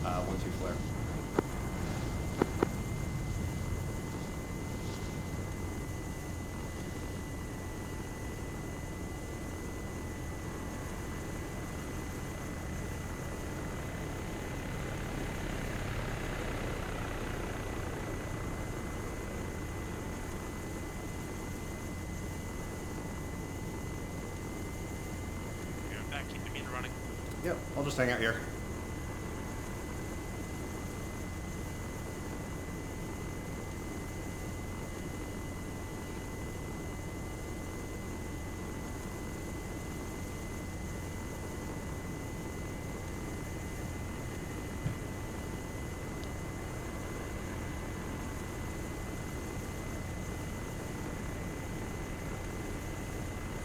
One, two flare. Back, keep the meter running. Yep, I'll just hang out here.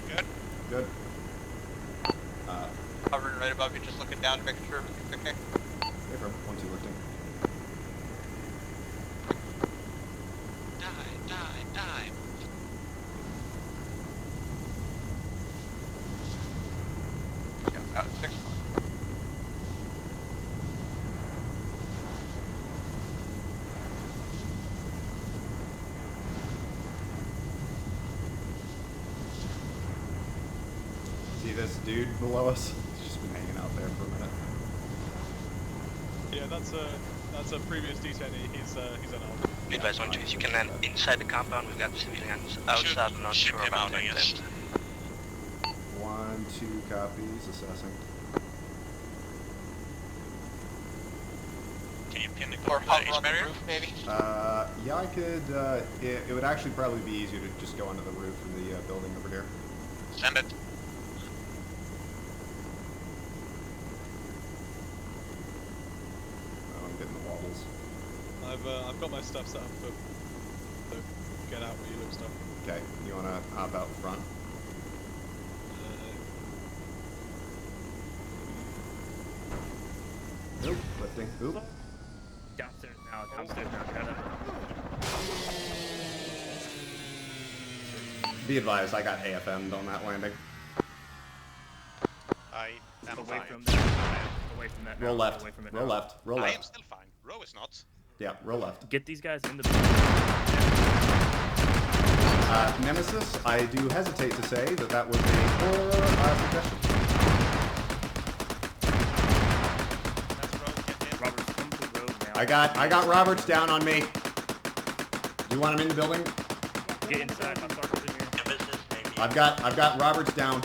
Good. Good. Hovering right above you, just looking down to make sure everything's okay. Hey, firm. 1-2 lifting. Die. Yeah, out at 6 o'clock. See this dude below us? He's just been hanging out there for a minute. Yeah, that's a previous D10E. He's an elder. Be advised, 1-2, you can land inside the compound. We've got civilians outside, not shoot sure him about out, I their guess. intent. 1-2 copies. Assessing. Can you pin the Or core hover on the barrier? roof, maybe? Yeah, I could. It would actually probably be easier to just go onto the roof of the building over here. Send it. Oh, I'm getting the wall I've got my stuff set up for the get out where you live stuff. Okay, you wanna hop out front? Nope, lifting. Oop. Downstairs now, shut up. Be advised, I got AFM'd on that landing. I am Away fine. from that. Away from that. Roll now. left. Away from it Roll now. left. Roll I am left. still fine. Row is not. Yeah, roll left. Get these guys in the. Nemesis, I do hesitate to say that that was a poor suggestion. Let's row, get in. Roberts, come to the road now. I got Roberts down on me. Do you want him in the building? Get inside. My sergeant's in here. Nemesis, maybe. I've got Roberts down.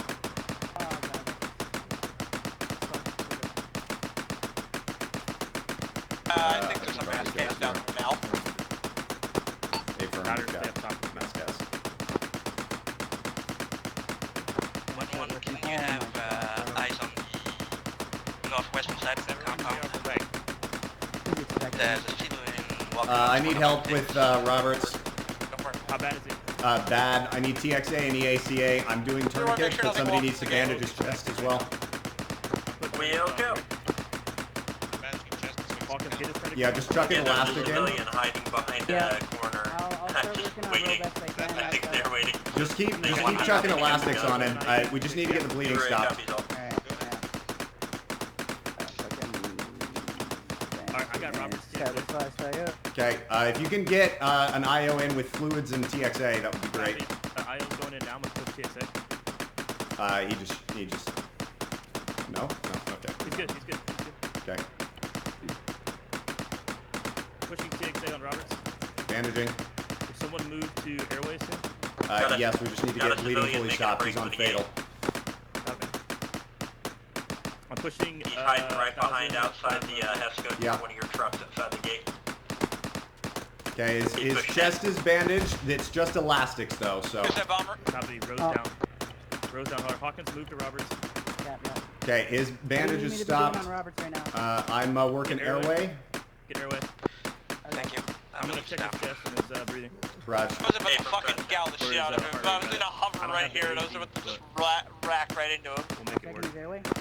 I think there's some mass cans down there now. A firm, Router, got stay up top. mass gas. 1-1, can you have eyes on the northwestern side of the compound? There's a civilian walking. I need help with Roberts. How bad is it? Bad. I need TXA and EACA. I'm doing tourniquets, but somebody needs to bandage his chest as well. We'll go. Bandaging chest is fixed. Hawkins, get his tourniquet. Yeah, just chuck an There's a elastic in. civilian hiding behind Yeah. a corner. I'll start Just working on waiting. real best I can. I think they're waiting. Just keep chucking elastics on him. We just need to get the bleeding Great, stopped. copies all. Alright, I got Roberts. Okay, if you can get an IO in with fluids and TXA, that would be great. IO's going in now. I'm gonna push TSA. He just. No, okay. He's good. Okay, Pushing TXA on Roberts. bandaging. Will someone move to airways soon? Yes, we just need to got get a bleeding civilian fully making a stopped. break He's on for the gate. fatal. Okay. I'm pushing. He's hiding right behind 1000, outside the HESCO to Yeah. one of your trucks outside the gate. Okay, his chest is bandaged. It's just elastics though, so. Who's that bomber? Copy. Rows down. Rows down hard. Hawkins, move to Roberts. Okay, his bandage is stopped. I'm working airway. Get airway. Thank you. I'm gonna check his chest and his breathing. Raj. I was about to fucking gowl the shit out of him. If I was in a hover right here, and I was about to just rack right into him. We'll make it work.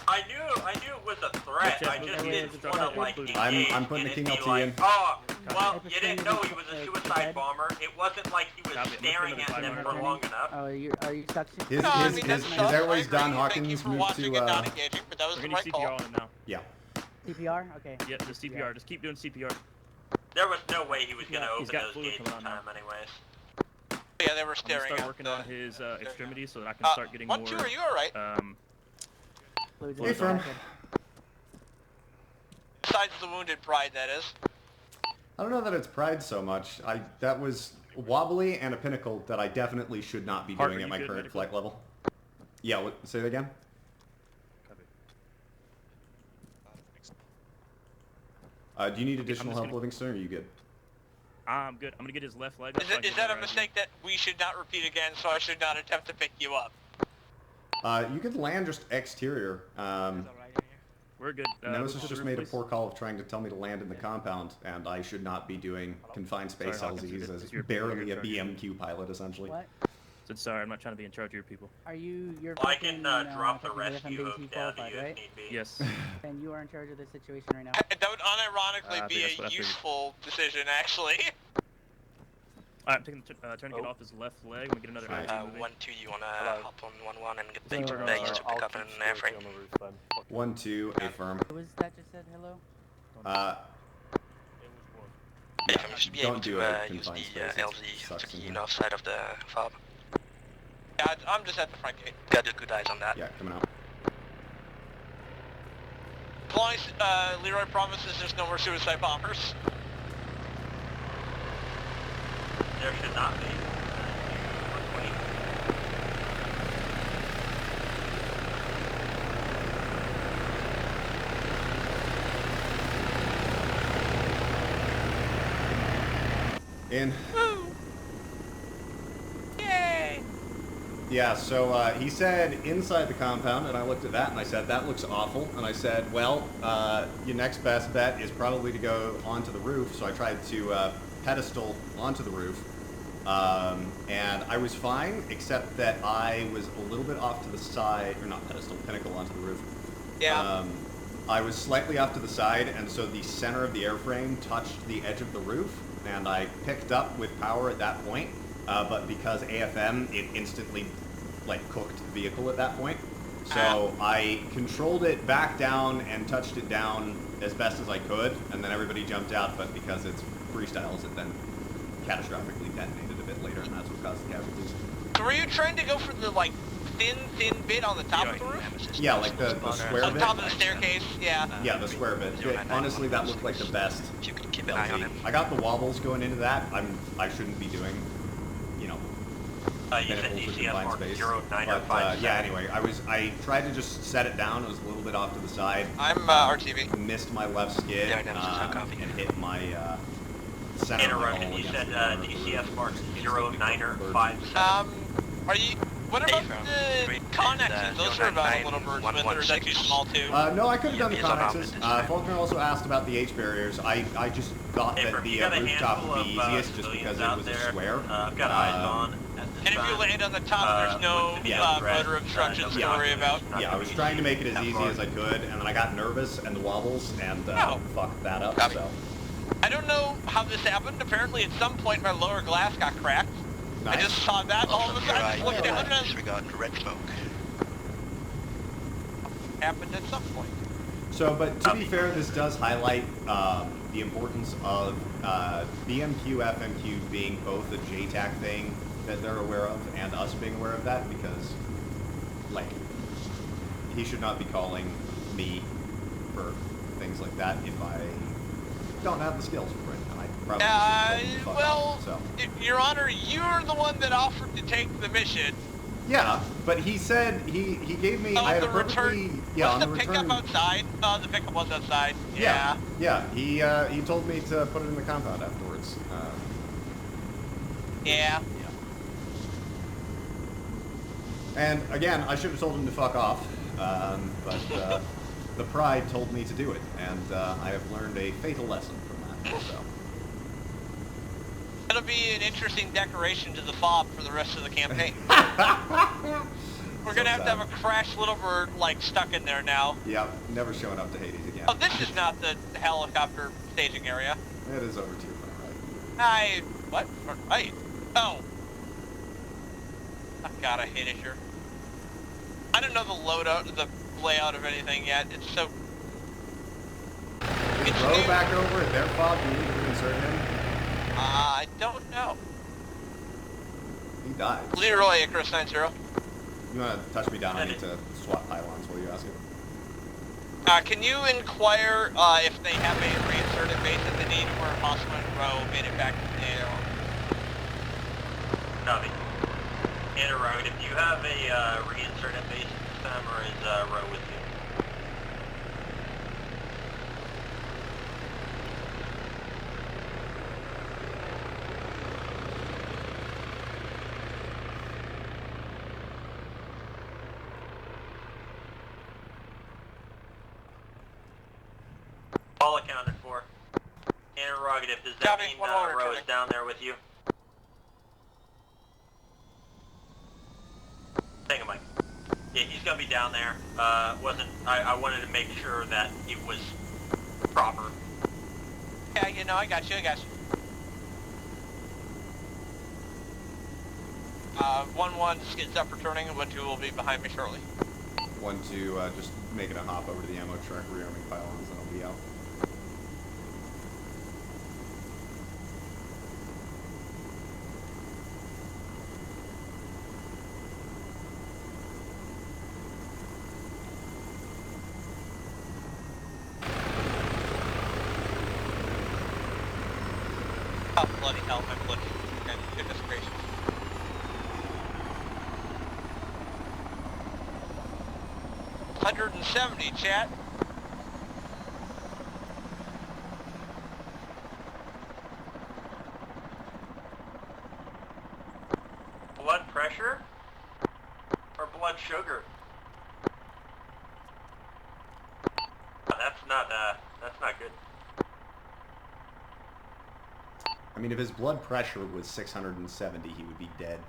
I knew it was a threat. I just didn't want to like engage. I'm putting the and King it'd be LT in. like, oh, well, you didn't know he was a suicide bomber. It wasn't like he was Copy. staring at them for long enough. Oh, are you suction? His No, I mean, that's his tough. airway's I agree. done. Thank you Hawkins for moved watching and not to. engaging, but that was We're the gonna right use CPR call. on him now. Yeah. CPR? Okay. Yeah, just CPR. Just keep doing CPR. There was no way he was going to He's open got those fluid gates in coming on time anyways. Yeah, they were I'm gonna staring start at working the... on his extremities so that I can start getting 1-2, more. are you alright? Fluids Hey, in firm. the Besides the wounded pride, that is. I don't know that it's pride so much. That was wobbly and a pinnacle that I definitely should not be Hart, doing are at you my good current medically? flight level. Yeah, say that again? Do you need additional help, Livingston, or are you good? I'm good. I'm gonna get his left leg up. Is that a mistake that we should not repeat again, so I should not attempt to pick you up? You could land just exterior. We're good. Nemesis move to just the made a roof, poor call of trying to tell me to land in the compound, and I should not be doing confined space Sorry, Hawkins, LZs it's as your people, barely a you're in BMQ pilot, essentially. What? So sorry, I'm not trying to be in charge of your people. Are you're Well, I can fucking, drop the technically rescue FMBC hook down to qualified, you if right? need be. Yes. And you are in charge of this situation right now. That would unironically I be think that's what I a figured. useful decision, actually. Alright, I'm taking the tourniquet off his left leg. We get another Right. IG moving. 1-2, you wanna hop on 1-1 and get the So, baggage to pick up an airframe? 1-2, affirm. Who was that just said hello? You should be able Don't do to it, use confined the space, it LZ sucks to in the here. north side of the fob. Yeah, I'm just at the front gate. Got your good eyes on that. Yeah, coming out. As long as Leroy promises there's no more suicide bombers. There should not be. 120. In. Yay! Yeah, so he said inside the compound, and I looked at that and I said, that looks awful. And I said, well, your next best bet is probably to go onto the roof. So I tried to pedestal onto the roof. And I was fine, except that I was a little bit off to the side, or not pedestal, pinnacle onto the roof. Yeah. I was slightly off to the side, and so the center of the airframe touched the edge of the roof, and I picked up with power at that point. But because AFM, it instantly, like, cooked the vehicle at that point. So I controlled it back down and touched it down as best as I could, and then everybody jumped out, but because it's freestyles, it then catastrophically detonated a bit later, and that's what caused the casualties. So were you trying to go for the, like, thin bit on the top of the roof? Yeah, like the square On bit. top of the staircase, yeah. Yeah, the square bit. Honestly, that looked like the best. If you could keep an eye on him. I got the wobbles going into that. I shouldn't be doing, you know, You said pinnacles with DCF confined Mark space. 09 or But 5. yeah, anyway, I tried to just set it down. It was a little bit off to the side. I'm RTV. Missed my left skid Yeah, I know, so copy. and hit my center of the Interruption, hole you against said the DCF Mark 09 or 5. Are you... What about the connexes? Those are about a little birds with, or is that too small too? No, I could have done the it's on connexes. opposite time. Faulkner also asked about the H barriers. I just thought Hey, that Bert, the you got a rooftop handful would be of, easiest just civilians because it out was a there. square. I've got eyes on at this And if you time. land on the top, there's no motor obstructions to worry about. Yeah, I was trying to make it as easy as I could, and then I got nervous and the wobbles and fucked that up. Copy. So I don't know how this happened. Apparently, at some point, my lower glass got cracked. nice. I just saw that all of a sudden. I just looked down and Disregard red smoke. happened at some point. So, but to be fair, this does highlight the importance of BMQ, FMQ being both a JTAC thing that they're aware of and us being aware of that, because, like, he should not be calling me for things like that if I don't have the skills for it, and I probably should fuck Well, off, so. Your Honor, you're the one that offered to take the mission. Yeah, but he said he gave me I had the a perfectly return. yeah Was on the the pickup return. outside? The pickup was outside. Yeah. He told me to put it in the compound afterwards. Yeah. And again, I should have told him to fuck off, but the pride told me to do it, and I have learned a fatal lesson from that. So. It'll be an interesting decoration to the fob for the rest of the campaign. We're gonna have to have a crashed little bird, like, stuck in there now. Yep, never showing up to Hades again. Oh, this is not the helicopter staging area. It is over to your front right. What? Right. Oh. Oh, God, I hate it here. I don't know the layout of anything yet. It's so... Is Roe back over at their fob? Do you need to reinsert him? I don't know. He died. Leroy at Chris 90. You want to touch me down? I need to swap pylons while you ask it. Can you inquire if they have a reinserted base that they need, or possibly Roe made it back to the air? Copy. Interrogative, do you have a reinserted base at this time, or is Roe with you? All accounted for. Interrogative, does that Copy, mean one more Roe is returning. down there with you? Hang on, Mike. Yeah, he's gonna be down there. I wanted to make sure that it was proper. Yeah, you know, I got you. 1-1 skids up returning, and 1-2 will be behind me shortly. 1-2, just making a hop over to the ammo truck, rearming pylons, and I'll be out. Oh, bloody hell, my bloody goodness gracious. $170, chat. Blood pressure? blood sugar. That's not good. I mean, if his blood pressure was 670, he would be dead.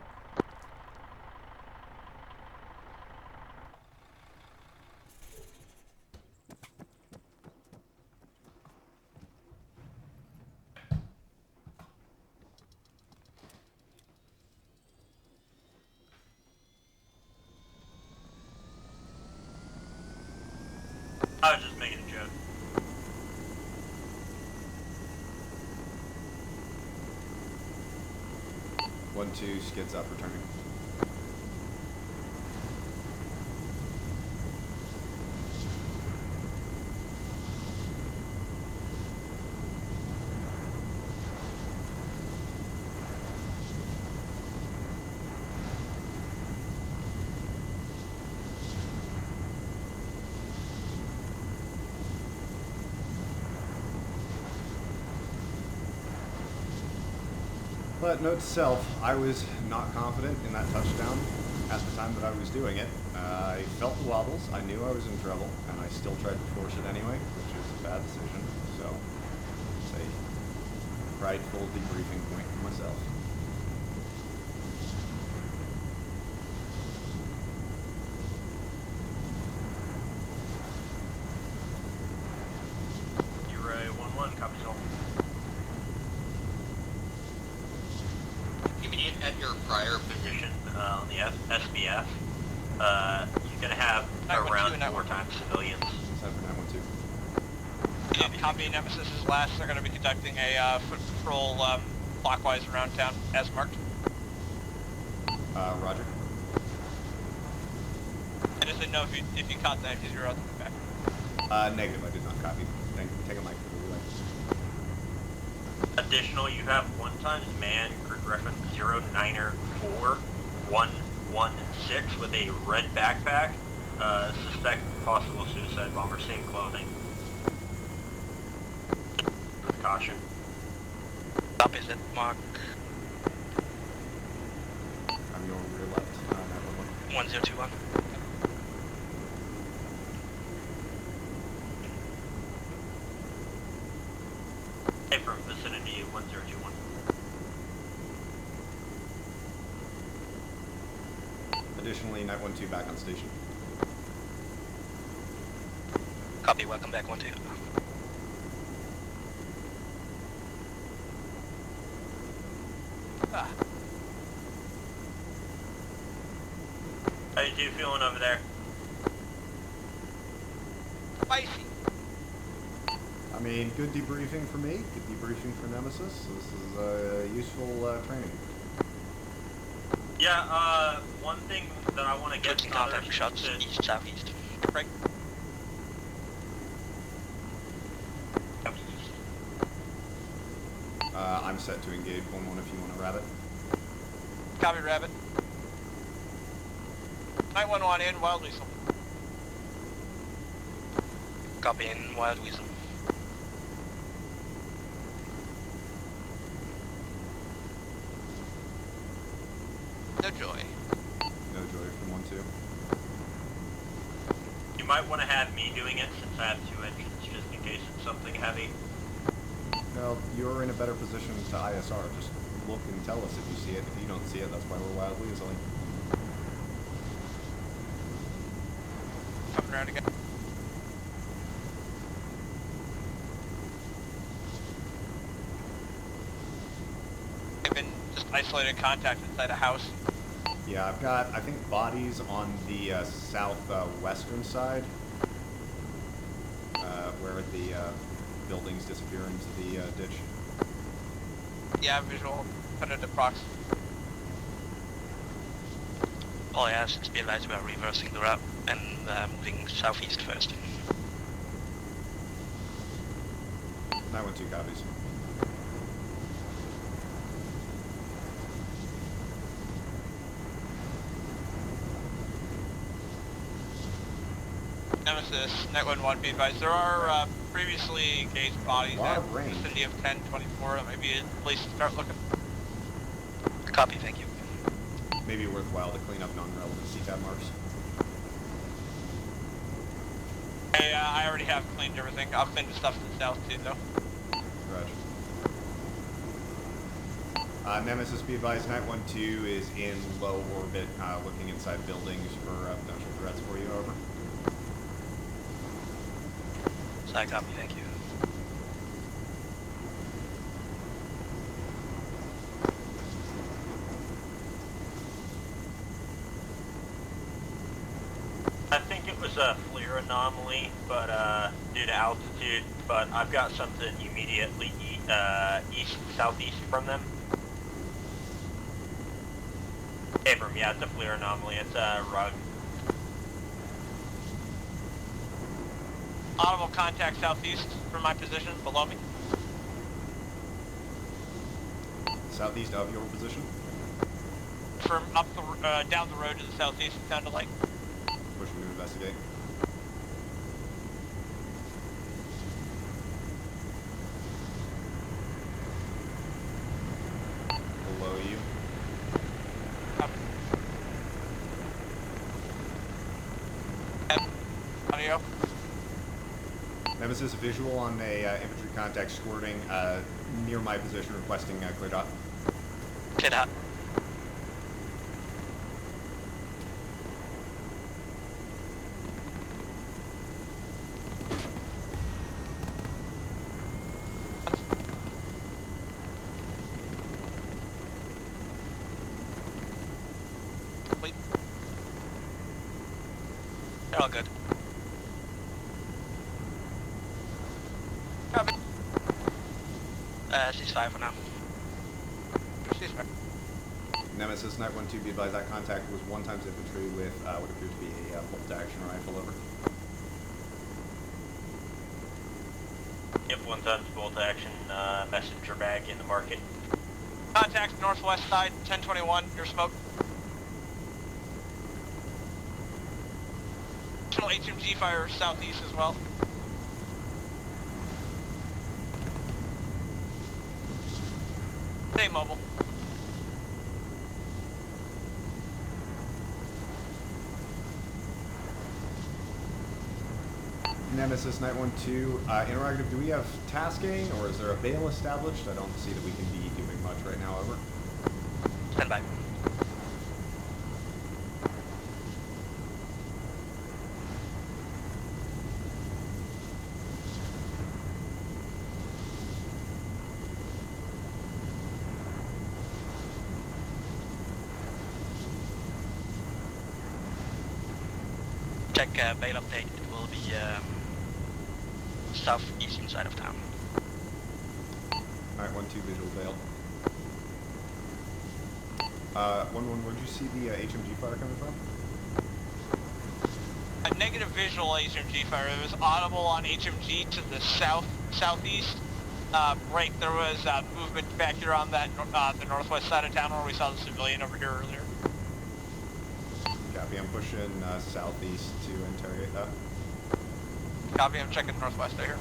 I was just making a joke. One, two, skids up, returning. But note to self, I was not confident in that touchdown at the time that I was doing it. I felt the wobbles, I knew I was in trouble, and I still tried to force it anyway, which is a bad decision. So, it's a prideful debriefing point for myself. You're 1-1, copies all. Immediate at your prior position on the SBF, you're going to have around 4 times civilians. 7912. Copy, Nemesis is last. They're going to be conducting a foot patrol clockwise around town, as marked. Roger. I just didn't know if you caught that, because you're out the back. Negative, I did not copy. Take a mic for the relay. Additional, you have 1 times man, group reference 094 116 with a red backpack. Suspect possible suicide bomber, same clothing. With caution. Copy, is it Mark I'm your rear left. 1021? Hey, from vicinity 1021. Additionally, Night 1-2 back on station. Copy, welcome back 1-2. How you feeling over there? Spicy. I mean, good debriefing for me, good debriefing for Nemesis. This is useful training. Yeah, one thing that I want to get Taking to contact shots east, southeast. Right. I'm set to engage 1-1 if you want to rabbit. Copy, Rabbit. 911 in, Wild Weasel. Copy in Wild Weasel. No joy. No joy from 1-2. You might want to have me doing it since I have 2 engines, just in case it's something heavy. Well, you're in a better position to ISR. Just look and tell us if you see it. If you don't see it, that's why we're Wild Weaseling. Coming around again. I've been just isolated contact inside a house. Yeah, I've got, I think, bodies on the southwestern side, where the buildings disappear into the ditch. Yeah, visual. 100 approx. All I ask is be advised about reversing the route and moving southeast first. 912 copies. Nemesis, Net 1-1, be advised. There are previously engaged bodies Lot at of the rain. vicinity of 1024. Maybe at least start looking. Copy, thank you. Maybe worthwhile to clean up non-relevant CTAB marks. Hey, I already have cleaned everything. I'll clean the stuff to the south too, though. Roger. Nemesis, be advised, Night 1-2 is in low orbit, looking inside buildings for potential threats for you, over. Side copy, thank you. I think it was a FLIR anomaly, but due to altitude, but I've got something immediately southeast from them. Abram, yeah, it's a FLIR anomaly. It's a rug. Audible contact southeast from my position, below me. Southeast of your position? From up the, down the road to the southeast, it sounded like. Pushing to investigate. Below you. Audio. Nemesis, visual on a infantry contact squirting near my position, requesting clear dot. Clear dot. Complete. They're all good. Copy. Ceasefire for now. Ceasefire. Nemesis, Night 1-2, be advised that contact was 1 times infantry with what appears to be a bolt-action rifle, over. Yep, 1 times bolt action, messenger bag in the market. Contact northwest side, 1021, your smoke. Additional HMG fire southeast as well. Stay mobile. Nemesis, Night 1-2, interrogative, do we have tasking, or is there a bail established? I don't see that we can be doing much right now, over. Stand by. Check bail update. It will be southeastern side of town. Alright, 1-2, visual bail. 1-1, where'd you see the HMG fire coming from? A negative visual HMG fire. It was audible on HMG to the southeast. Break. There was movement back here on that the northwest side of town where we saw the civilian over here earlier. Copy, I'm pushing southeast to interrogate that. Copy. I'm checking northwest right here.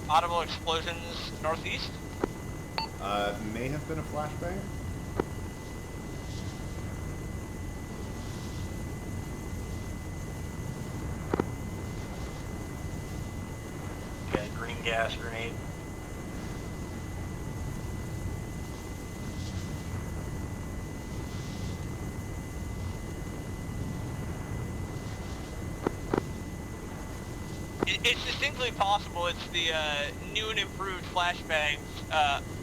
Audible explosions northeast. May have been a flashbang. Okay, green gas grenade. It's distinctly possible it's the new and improved flashbangs,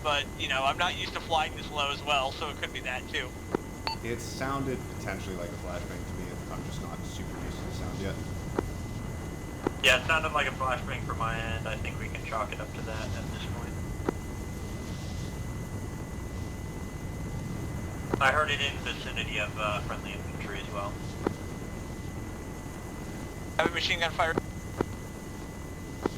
but, you know, I'm not used to flying this low as well, so it could be that too. It sounded potentially like a flashbang to me. I'm just not super used to the sound yet. Yeah, it sounded like a flashbang from my end. I think we can chalk it up to that at this point. I heard it in vicinity of friendly infantry as well. I have a machine gun fire.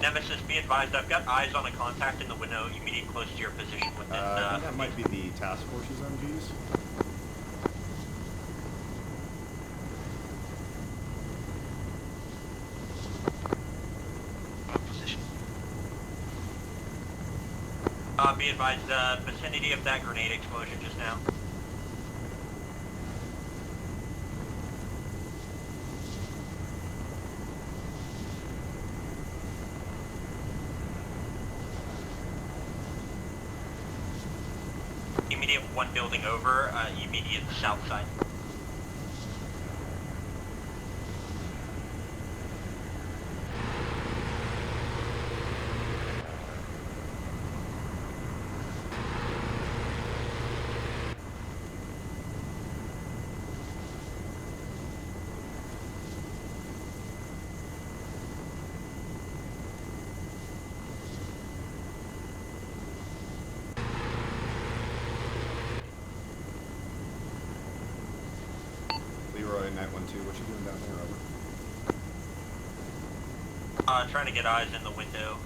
Nemesis, be advised, I've got eyes on a contact in the window immediately close to your position within... I think that might be the task force's MGs. Position. Be advised, vicinity of that grenade explosion just now. Immediate one building over, immediate south side. Leroy, 912, what you doing down there, over? Trying to get eyes in the window.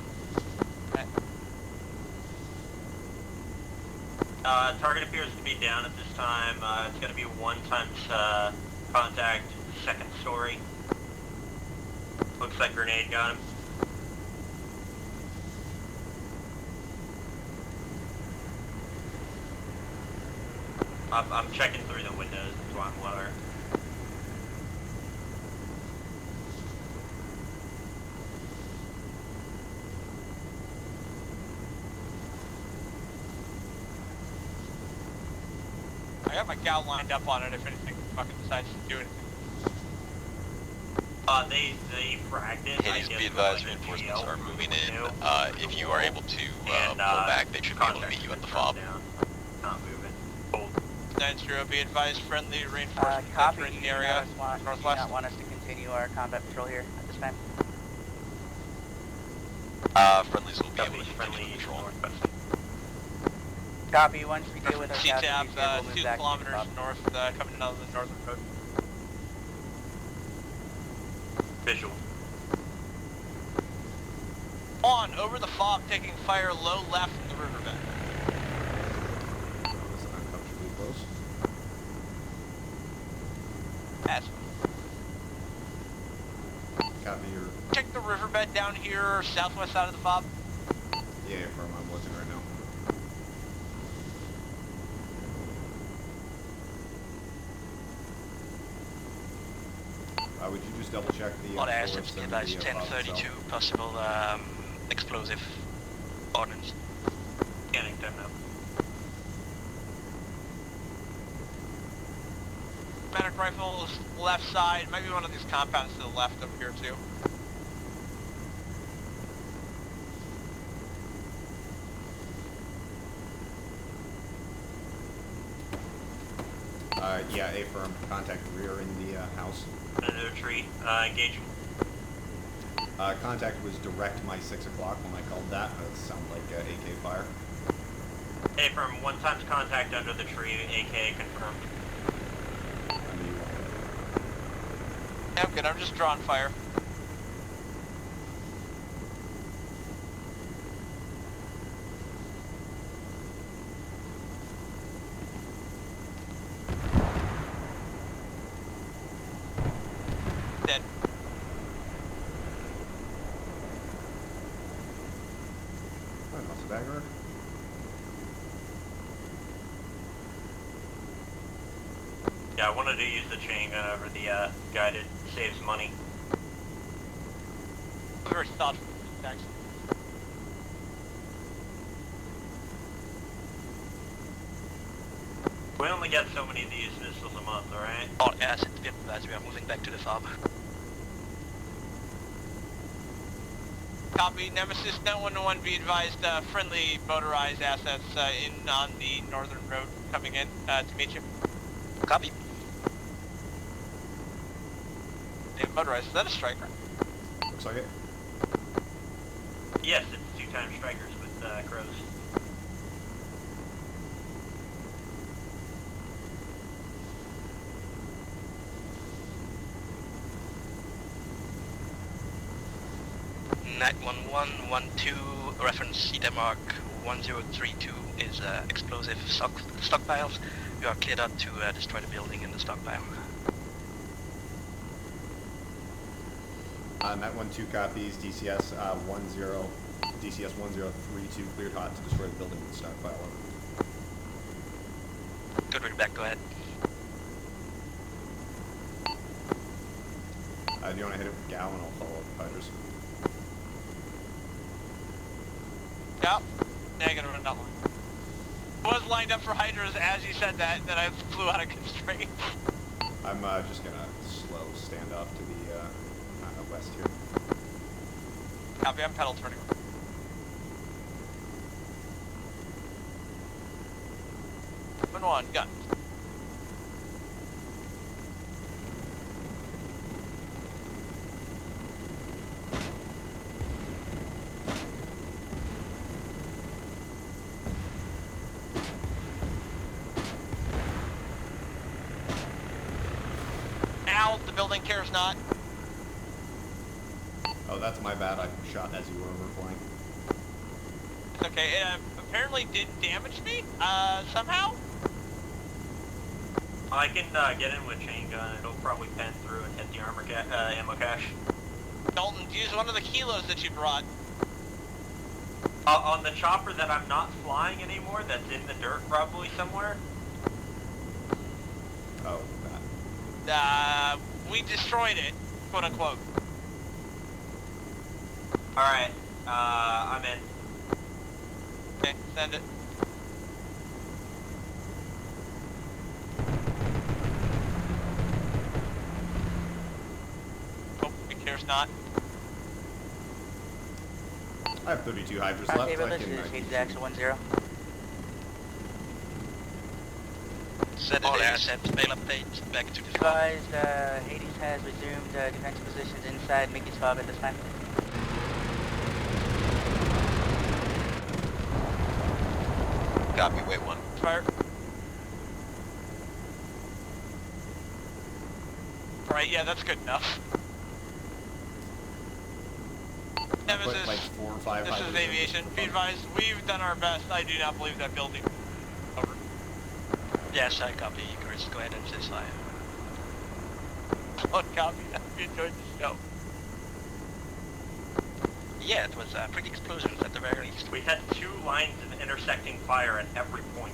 Target appears to be down at this time. It's going to be 1 times contact, second story. Looks like grenade got him. I'm checking through the windows, that's why I'm lower. I got my gal lined up on it if anything fucking decides to do anything. They fragged it. Hades, be advised, reinforcements are moving in. If you are able to pull back, they should be able to meet you at the fob. Not moving. 9-0, be advised, friendly reinforcements Copy. entering the area Do you northwest. not want us to continue our combat patrol here at this time? Friendlies will be able to Friendly continue patrol. Copy. Once we deal with our C-Tap, casualties here, we'll move 2 back to the kilometers fob. north, coming out of the northern road. Visual. On, over the fob, taking fire low left from the riverbed. That was uncomfortably close. That's Copy your... check the riverbed down here, southwest side of the fob. Yeah, firm, I'm looking right now. Would you just double check the On forest airships, be and advised, the fob 1032, itself? possible explosive ordnance. Scanning time now. Automatic rifles, left side, maybe one of these compounds to the left up here too. Yeah, A firm, contact rear in the house. Another tree, engaging. Contact was direct my 6 o'clock when I called that. It sounded like AK fire. Hey, from 1 times contact under the tree, AK confirmed. Yeah, I'm good, I'm just drawing fire. Dead. Oh, that's a dagger. Yeah, I wanted to use the chain gun over the guided. Saves money. Very thoughtful. Thanks. We only get so many of these missiles a month, alright? On airships, be advised, we are moving back to the fob. Copy. Nemesis 911, be advised, friendly motorized assets in on the northern road coming in to meet you. Copy. Yeah, motorized, is that a striker? Looks like it. Yes, it's 2-time strikers with crows. Night 1112, reference CETA mark 1032 is explosive stockpiles. You are cleared up to destroy the building in the stockpile. Night 12 copies. DCS 1032 cleared hot to destroy the building with the stockpile. Good, read back, go ahead. Do you want to hit it with Gal and I'll follow up with Hydras? Yep. Negative on that one. Was lined up for Hydras as you said that, then I flew out of constraint. I'm just gonna slow stand off to the west here. Copy, I'm pedal turning. One, gun. Now the building cares not. Oh, that's my bad. I shot as you were overflying. It's okay. It apparently didn't damage me, somehow. I can get in with chain gun. It'll probably pen through and hit the armor ammo cache. Dalton, use one of the kilos that you brought. On the chopper that I'm not flying anymore, that's in the dirt probably somewhere. Oh, bad. We destroyed it, quote unquote. Alright, I'm in. Okay, send it. Oh, it cares not. I have 32 Hydras left. Roundtable, I this can, is Hades Axel 10. Set it ASAP, mail update, back to the farm. Advised, Hades has resumed defensive positions inside Mickey's fob at this time. Copy, wait one. Fire. Alright, yeah, that's good enough. I put Nemesis, like 4 or 5 this Hydras is in. aviation. Be advised, we've done our best. I do not believe that building. Over. Yes, I copy. Chris, go ahead and say fire. On copy. We enjoyed the show. Yeah, it was pretty explosions at the very least. We had 2 lines of intersecting fire at every point.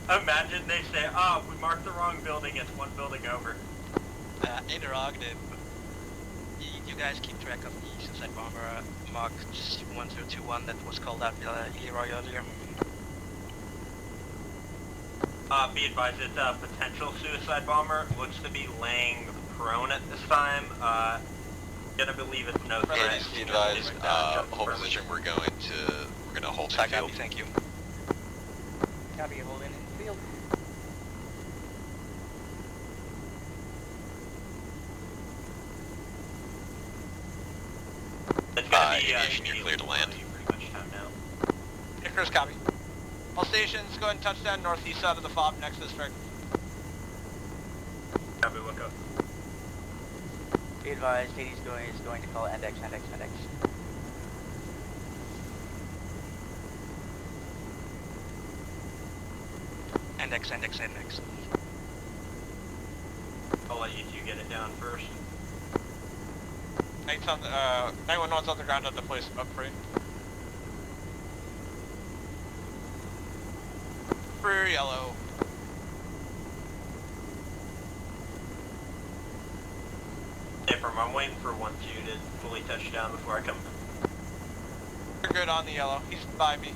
Imagine they say, oh, we marked the wrong building, it's 1 building over. Interrogative. You guys keep track of the suicide bomber Mark 1021 that was called out Leroy earlier? Be advised, it's a potential suicide bomber. Looks to be laying prone at this time. Gonna believe it's no threat. It is be advised, hold position, we're gonna hold the field. Thank you. Copy, hold in field. It's gonna be, aviation, you're clear to land. Pretty much time now. Icarus, copy. All stations, go ahead and touch down northeast side of the fob next to the strike. Copy, look up. Be advised, Hades is going to call Index. Index. I'll let you 2 get it down first. 911's on the ground at the place up free. For yellow. I'm waiting for 1-2 to fully touch down before I come. You're good on the yellow. He's by me.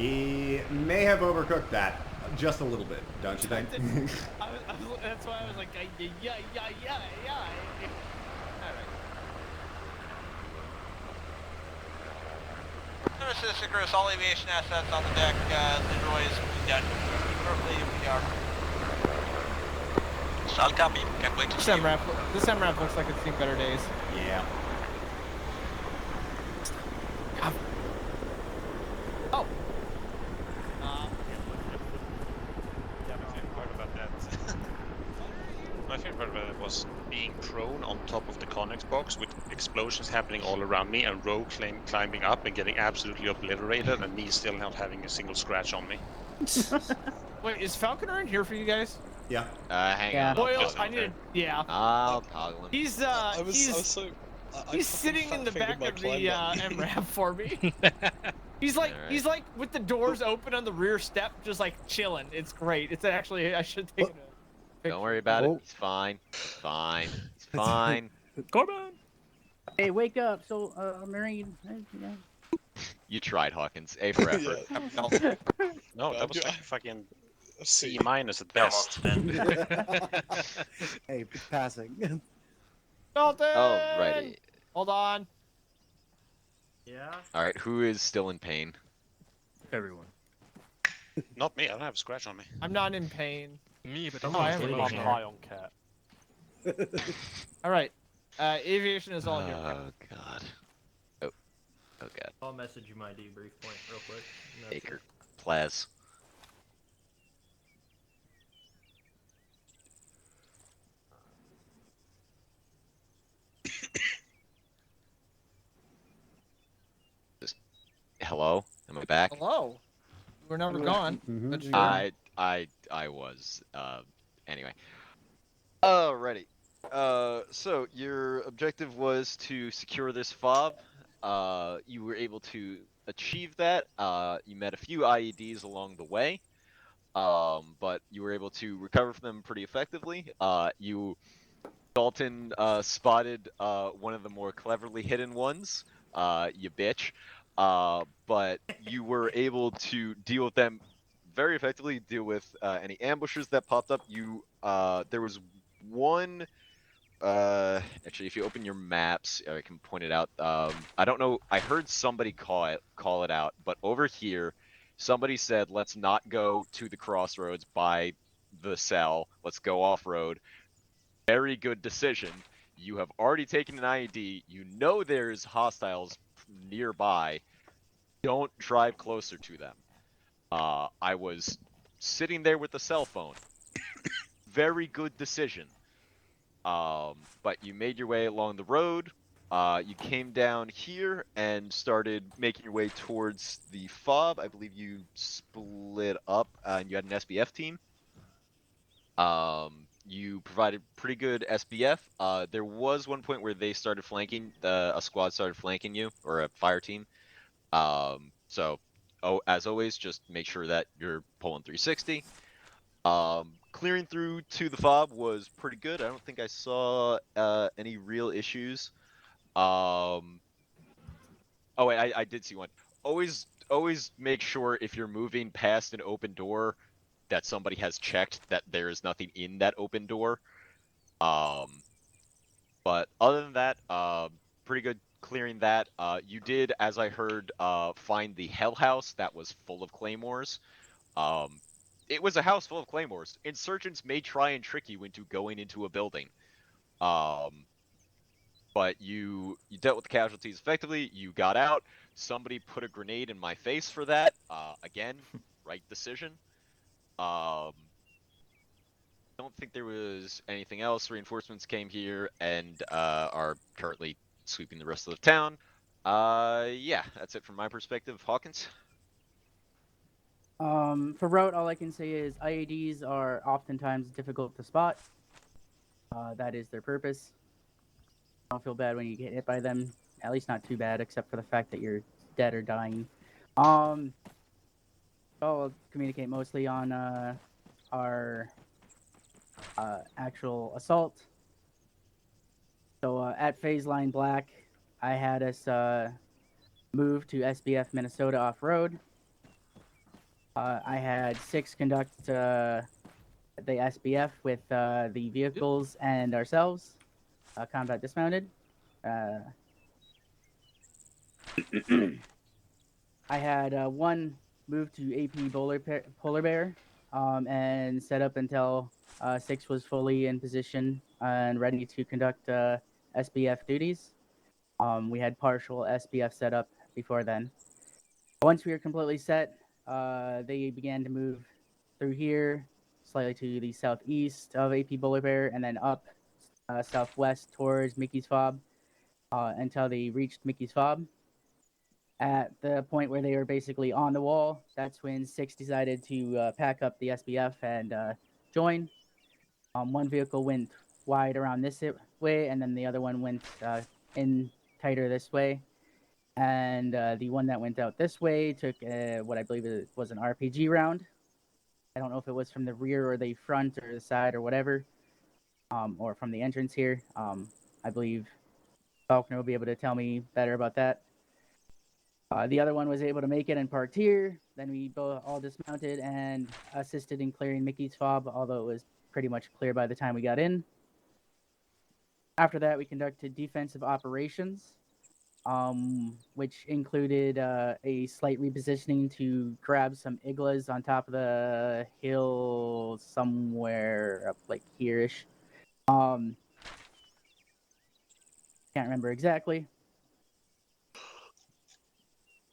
He may have overcooked that just a little bit, don't you think? That's why I was like, yeah. Nemesis Icarus, all aviation assets on the deck. Leroy is dead. Currently, we are. Shall copy. Can't wait to This see you. MRAP looks like it's seen better days. Yeah. Oh. Yeah, my favorite part about that. My favorite part about it was being prone on top of the Connex box with explosions happening all around me and Rogue climbing up and getting absolutely obliterated and me still not having a single scratch on me. Wait, is Falconer in here for you guys? Yeah. Hang Yeah. on. I'll Boyle, toggle I him. need. Yeah. I'll toggle him. He's he's sitting in the back of the MRAP for me. He's like with the doors open on the rear step, just like chilling. It's great. It's actually I should take it. Don't worry about it. It's fine. It's fine. It's fine. Corbin! Hey, wake up, so Marine. You tried, Hawkins. A for effort. No, that was like fucking C- at Almost best. Hey, passing. Dalton! Alrighty. Hold on. Yeah? Alright, who is still in pain? Everyone. Not me, I don't have a scratch on me. I'm not in pain. Me, but Oh, I'm I not am sleeping on here. high on cat. Alright. Aviation is all here. Oh god. Oh god. I'll message you my debrief point real quick. and that's Baker. Plaz. Just, hello? Am I back? Hello. We're never gone. But sure. I was. Anyway. Alrighty. So your objective was to secure this fob. You were able to achieve that. You met a few IEDs along the way. But you were able to recover from them pretty effectively. Dalton spotted one of the more cleverly hidden ones. You bitch. But you were able to deal with them very effectively. Deal with any ambushers that popped up. There was one. Actually, if you open your maps, I can point it out. I don't know. I heard somebody call it out, but over here, somebody said, "Let's not go to the crossroads by the cell. Let's go off road." Very good decision. You have already taken an IED. You know there's hostiles nearby. Don't drive closer to them. I was sitting there with the cell phone. Very good decision. But you made your way along the road. You came down here and started making your way towards the fob. I believe you split up and you had an SBF team. You provided pretty good SBF. There was one point where they started flanking, a squad started flanking you, or a fire team. As always, just make sure that you're pulling 360. Clearing through to the fob was pretty good. I don't think I saw any real issues. Oh wait, I did see one. Always make sure if you're moving past an open door that somebody has checked that there is nothing in that open door. But other than that, pretty good clearing that. You did, as I heard, find the Hell House that was full of claymores. It was a house full of claymores. Insurgents may try and trick you into going into a building. But you dealt with the casualties effectively. You got out. Somebody put a grenade in my face for that. Again, right decision. Don't think there was anything else. Reinforcements came here and are currently sweeping the rest of the town. Yeah, that's it from my perspective. Hawkins? For route, all I can say is IEDs are oftentimes difficult to spot. That is their purpose. Don't feel bad when you get hit by them. At least not too bad, except for the fact that you're dead or dying. I'll communicate mostly on our actual assault. So at phase line black, I had us move to SBF Minnesota off-road. I had 6 conduct the SBF with the vehicles and ourselves, combat dismounted. I had 1 move to AP Polar Bear and set up until 6 was fully in position and ready to conduct SBF duties. We had partial SBF set up before then. Once we were completely set, they began to move through here, slightly to the southeast of AP Polar Bear, and then up southwest towards Mickey's Fob until they reached Mickey's Fob. At the point where they were basically on the wall, that's when 6 decided to pack up the SBF and join. 1 vehicle went wide around this way, and then the other one went in tighter this way. And the one that went out this way took what I believe was an RPG round. I don't know if it was from the rear or the front or the side or whatever, or from the entrance here. I believe Falconer will be able to tell me better about that. The other one was able to make it and parked here. Then we both all dismounted and assisted in clearing Mickey's fob, although it was pretty much clear by the time we got in. After that, we conducted defensive operations, which included a slight repositioning to grab some iglas on top of the hill somewhere up like here-ish. Can't remember exactly.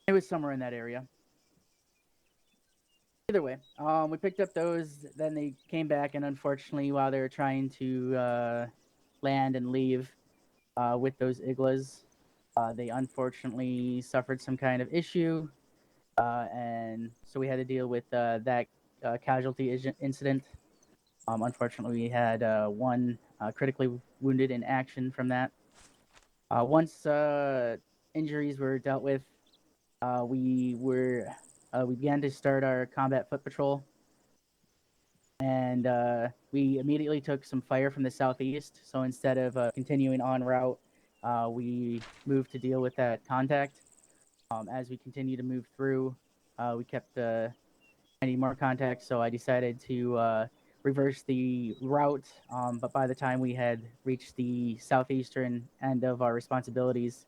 It was somewhere in that area. Either way, we picked up those. Then they came back, and unfortunately, while they were trying to land and leave with those iglas, they unfortunately suffered some kind of issue, and so we had to deal with that casualty incident. Unfortunately, we had 1 critically wounded in action from that. Once injuries were dealt with, we began to start our combat foot patrol, and we immediately took some fire from the southeast. So instead of continuing en route, we moved to deal with that contact. As we continue to move through, we kept finding more contacts, so I decided to reverse the route. But by the time we had reached the southeastern end of our responsibilities,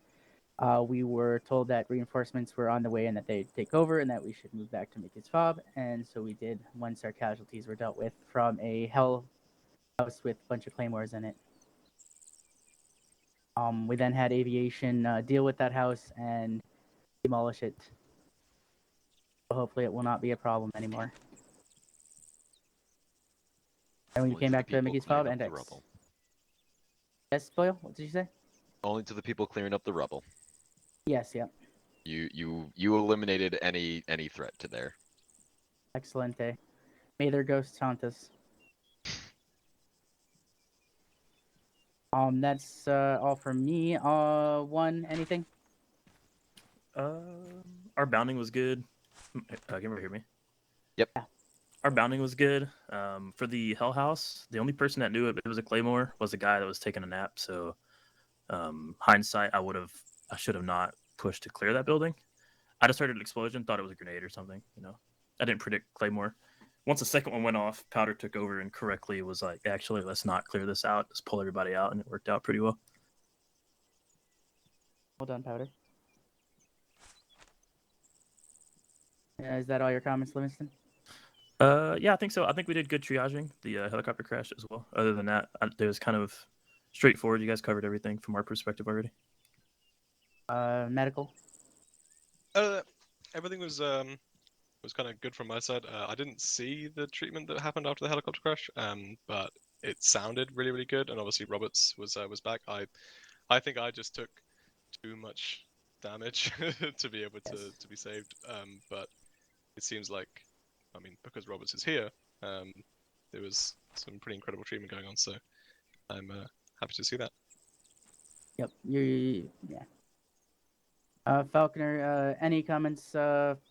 we were told that reinforcements were on the way and that they'd take over and that we should move back to Mickey's Fob. And so we did once our casualties were dealt with from a hell house with a bunch of claymores in it. We then had aviation deal with that house and demolish it. So hopefully it will not be a problem anymore. And we Only came to the back to people Mickey's clearing Fob up and the X. rubble. Yes, Boyle, what did you say? Only to the people clearing up the rubble. Yes, yeah. You eliminated any threat to there. Excelente. May their ghosts haunt us. That's all from me. One, anything? Our bounding was good. Can everybody hear me? Yep. Yeah. Our bounding was good. For the Hell House, the only person that knew it was a claymore was the guy that was taking a nap. So, hindsight, I should have not pushed to clear that building. I just heard an explosion, thought it was a grenade or something. I didn't predict claymore. Once the second one went off, Powder took over and correctly was like, actually, let's not clear this out. Just pull everybody out, and it worked out pretty well. Well done, Powder. Is that all your comments, Livingston? Yeah, I think so. I think we did good triaging the helicopter crash as well. Other than that, it was kind of straightforward. You guys covered everything from our perspective already. Medical? Everything was kind of good from my side. I didn't see the treatment that happened after the helicopter crash, but it sounded really, really good. And obviously Roberts was back. I think I just took too much damage to be able to be saved. But it seems like, I mean, because Roberts is here, there was some pretty incredible treatment going on. So I'm happy to see that. Yep. Yeah. Falconer, any comments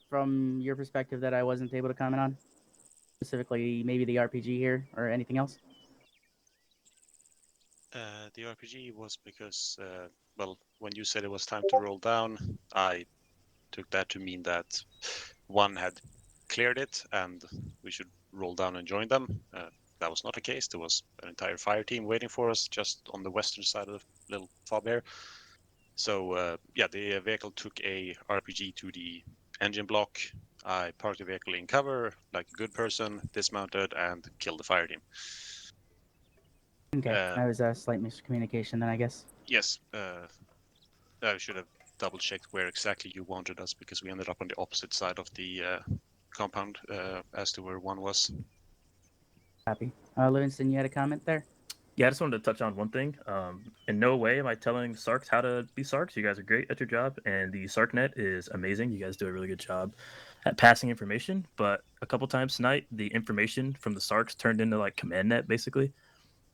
from your perspective that I wasn't able to comment on? Specifically, maybe the RPG here or anything else? The RPG was because, when you said it was time to roll down, I took that to mean that one had cleared it and we should roll down and join them. That was not the case. There was an entire fire team waiting for us just on the western side of the little fob here. So yeah, the vehicle took a RPG to the engine block. I parked the vehicle in cover like a good person, dismounted, and killed the fire team. Okay, that was a slight miscommunication then, I guess. Yes, I should have double-checked where exactly you wanted us because we ended up on the opposite side of the compound as to where one was. Copy. Livingston, you had a comment there? Yeah, I just wanted to touch on one thing. In no way am I telling Sarks how to be Sarks. You guys are great at your job, and the SarkNet is amazing. You guys do a really good job at passing information. But a couple times tonight, the information from the Sarks turned into like command net, basically.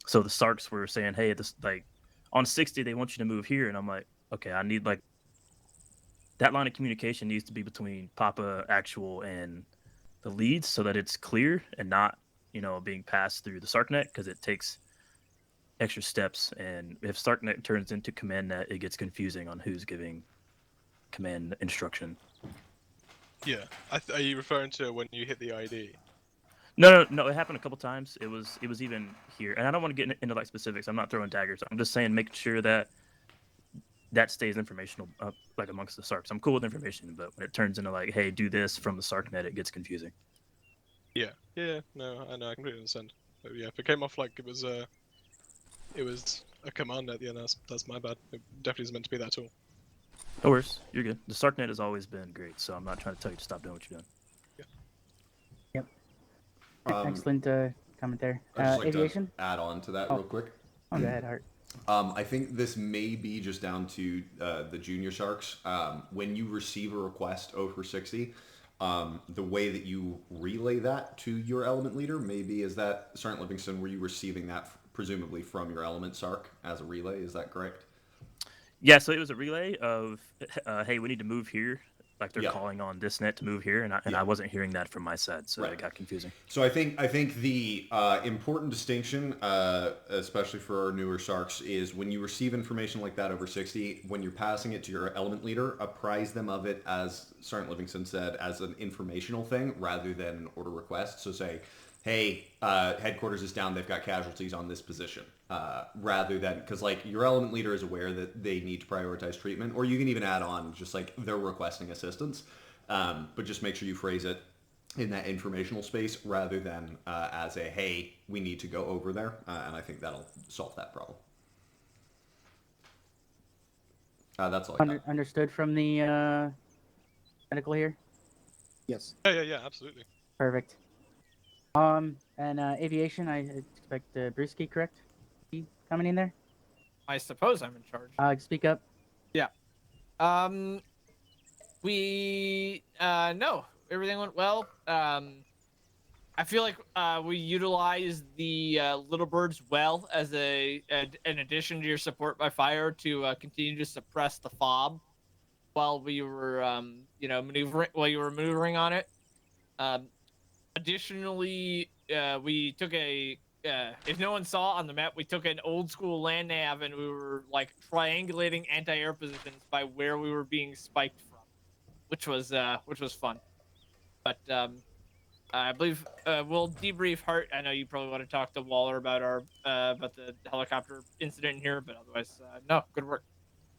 So the Sarks were saying, "Hey, this like on 60, they want you to move here," and I'm like, "Okay, I need like that line of communication needs to be between Papa Actual and the leads, so that it's clear and not, being passed through the SarkNet because it takes extra steps, and if SarkNet turns into command net, it gets confusing on who's giving command instruction." Yeah, are you referring to when you hit the ID? No, it happened a couple times. It was even here, and I don't want to get into like specifics. I'm not throwing daggers. I'm just saying, make sure that stays informational, like amongst the Sarks. I'm cool with information, but when it turns into like, hey, do this from the SarkNet, it gets confusing. Yeah, no, I know, I completely understand. But yeah, if it came off like it was a command net, yeah, that's my bad. It definitely isn't meant to be that at all. No worries, you're good. The SarkNet has always been great, so I'm not trying to tell you to stop doing what you're doing. Yep. Excellent comment there. I'd just like Aviation? to add on to that real quick. Oh, go ahead, Hart. I think this may be just down to the junior Sharks. When you receive a request over 60, the way that you relay that to your element leader maybe is that, Sergeant Livingston, were you receiving that presumably from your element Sark as a relay? Is that correct? Yeah, so it was a relay of, hey, we need to move here. Like they're calling on this net to move here, and I wasn't hearing that from my side, so it got confusing. So I think the important distinction, especially for our newer Sarks, is when you receive information like that over 60, when you're passing it to your element leader, apprise them of it, as Sergeant Livingston said, as an informational thing rather than an order request. So say, hey, headquarters is down, they've got casualties on this position. Rather than, because like your element leader is aware that they need to prioritize treatment, or you can even add on just like they're requesting assistance, but just make sure you phrase it in that informational space rather than as a, hey, we need to go over there, and I think that'll solve that problem. That's all I got. Understood from the medical here? Yes. Yeah, absolutely. Perfect. And aviation, I expect Brewski, correct? Coming in there? I suppose I'm in charge. Speak up. Yeah. No, everything went well. I feel like we utilized the Little Birds well as an addition to your support by fire to continue to suppress the fob while we were maneuvering on it. Additionally, we took if no one saw on the map, we took an old school land nav and we were like triangulating anti-air positions by where we were being spiked from, which was fun. But I believe we'll debrief Hart. I know you probably want to talk to Waller about about the helicopter incident here, but otherwise, no, good work.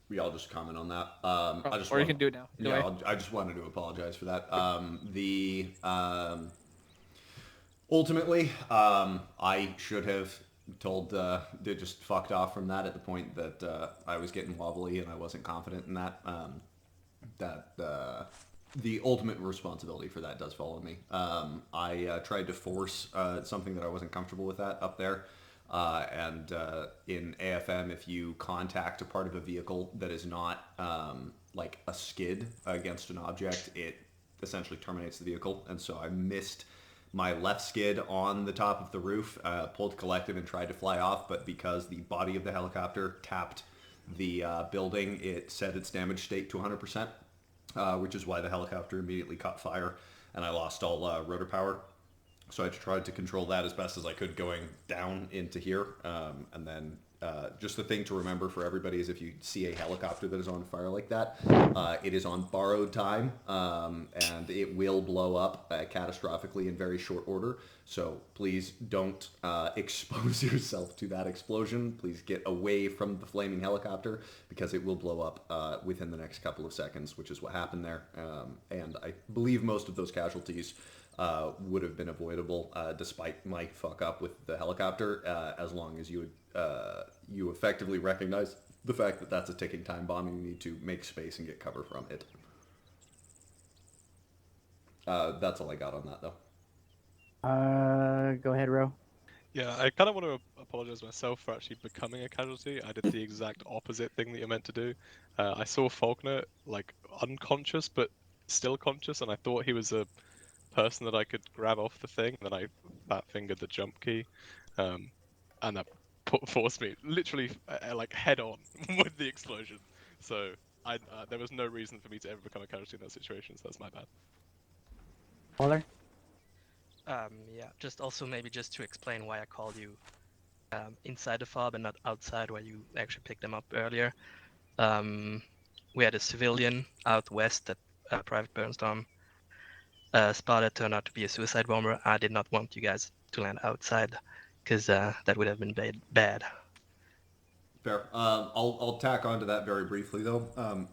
We all just comment on that. You can do it now. I just wanted to apologize for that. Ultimately, I should have told, they just fucked off from that at the point that I was getting wobbly and I wasn't confident in that. The ultimate responsibility for that does fall on me. I tried to force something that I wasn't comfortable with that up there. And in AFM, if you contact a part of a vehicle that is not like a skid against an object, it essentially terminates the vehicle. And so I missed my left skid on the top of the roof, pulled collective and tried to fly off, but because the body of the helicopter tapped the building, it set its damage state to 100%, which is why the helicopter immediately caught fire, and I lost all rotor power. So I tried to control that as best as I could going down into here, and then just the thing to remember for everybody is if you see a helicopter that is on fire like that, it is on borrowed time, and it will blow up catastrophically in very short order. So please don't expose yourself to that explosion. Please get away from the flaming helicopter because it will blow up within the next couple of seconds, which is what happened there. And I believe most of those casualties would have been avoidable despite my fuck up with the helicopter, as long as you effectively recognize the fact that that's a ticking time bomb and you need to make space and get cover from it. That's all I got on that, though. Go ahead, Ro. Yeah, I kind of want to apologize myself for actually becoming a casualty. I did the exact opposite thing that you're meant to do. I saw Faulkner, like, unconscious, but still conscious, and I thought he was a person that I could grab off the thing, and then I fat-fingered the jump key, and that forced me literally like head on with the explosion. So there was no reason for me to ever become a casualty in that situation, so that's my bad. Waller? Yeah, just also maybe just to explain why I called you inside the fob and not outside where you actually picked them up earlier. We had a civilian out west that Private Burnstorm spotted, turned out to be a suicide bomber. I did not want you guys to land outside because that would have been bad. Fair. I'll tack onto that very briefly, though.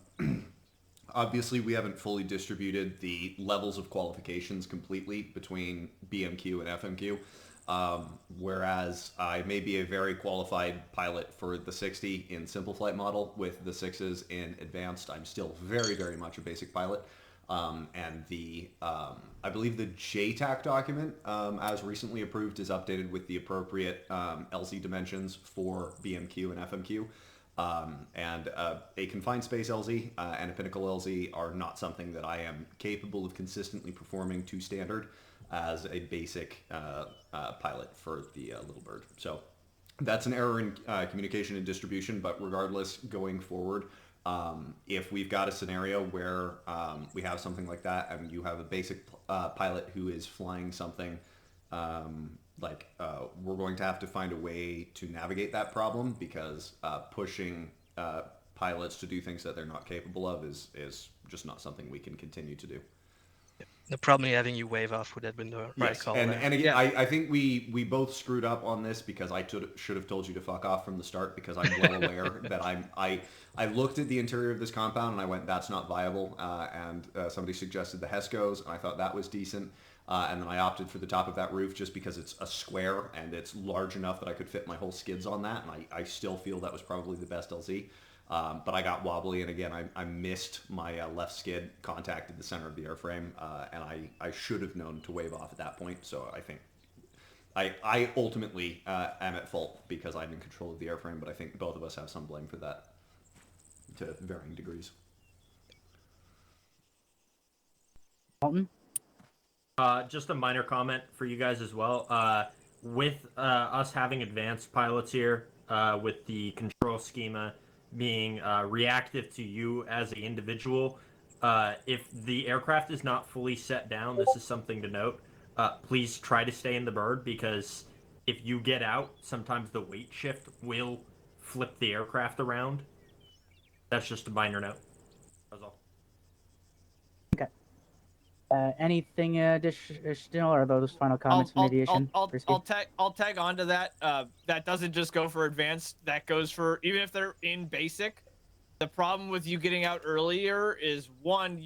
Obviously, we haven't fully distributed the levels of qualifications completely between BMQ and FMQ. Whereas I may be a very qualified pilot for the 60 in simple flight model, with the 6s in advanced, I'm still very, very much a basic pilot. And I believe the JTAC document, as recently approved, is updated with the appropriate LZ dimensions for BMQ and FMQ. And a confined space LZ and a pinnacle LZ are not something that I am capable of consistently performing to standard as a basic pilot for the Little Bird. So that's an error in communication and distribution, but regardless, going forward, if we've got a scenario where we have something like that and you have a basic pilot who is flying something, we're going to have to find a way to navigate that problem, because pushing pilots to do things that they're not capable of is just not something we can continue to do. The problem having you wave off would have been the right call. And again, yeah. I think we both screwed up on this, because I should have told you to fuck off from the start, because I'm well aware that I looked at the interior of this compound and I went, that's not viable, and somebody suggested the HESCOs, and I thought that was decent, and then I opted for the top of that roof just because it's a square and it's large enough that I could fit my whole skids on that, and I still feel that was probably the best LZ. But I got wobbly, and again, I missed my left skid, contacted the center of the airframe, and I should have known to wave off at that point. So I think I ultimately am at fault because I'm in control of the airframe, but I think both of us have some blame for that to varying degrees. Dalton? Just a minor comment for you guys as well. With us having advanced pilots here, with the control schema being reactive to you as an individual, if the aircraft is not fully set down, this is something to note. Please try to stay in the bird, because if you get out, sometimes the weight shift will flip the aircraft around. That's just a minor note. That's all. Okay. Anything additional, or are those final comments from aviation? I'll tag on to that. That doesn't just go for advanced. That goes for even if they're in basic. The problem with you getting out earlier is, one,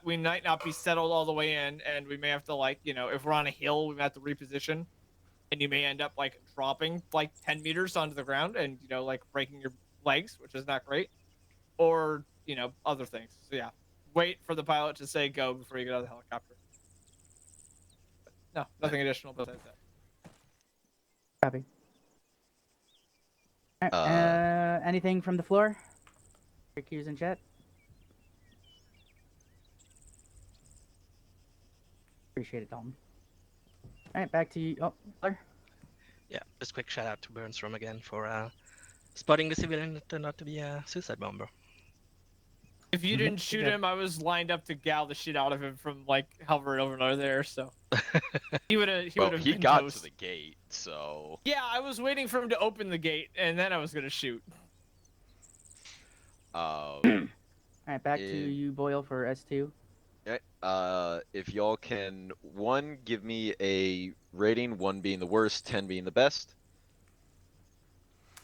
we might not be settled all the way in, and we may have to, like, if we're on a hill, we might have to reposition, and you may end up like dropping like 10 meters onto the ground and like breaking your legs, which is not great, or other things. So yeah. Wait for the pilot to say go before you get out of the helicopter. No, nothing additional besides that. Copy. Anything from the floor? Your cues in chat? Appreciate it, Dalton. All right, back to you. Oh, Claire? Yeah, just quick shout out to Burnstorm again for spotting the civilian that turned out to be a suicide bomber. If you didn't shoot him, I was lined up to gal the shit out of him from like hovering over there. So he would have. He got to the gate. so... Yeah, I was waiting for him to open the gate, and then I was gonna shoot. All right, back to you, Boyle, for S2. Okay. If y'all can, 1, give me a rating, 1 being the worst, 10 being the best.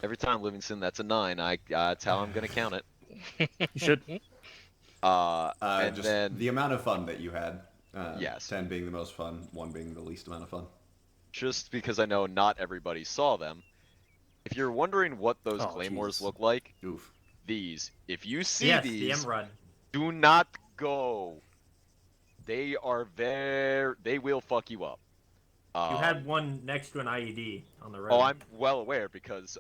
Every time, Livingston, that's a 9. That's how I'm gonna count it. You should. And just then the amount of fun that you had. Yes. 10 being the most fun, 1 being the least amount of fun. Just because I know not everybody saw them. If you're wondering what those claymores look like, these. If you see these, the M-Run. do not go. They are they will fuck you up. You had one next to an IED on the road. Oh, I'm well aware because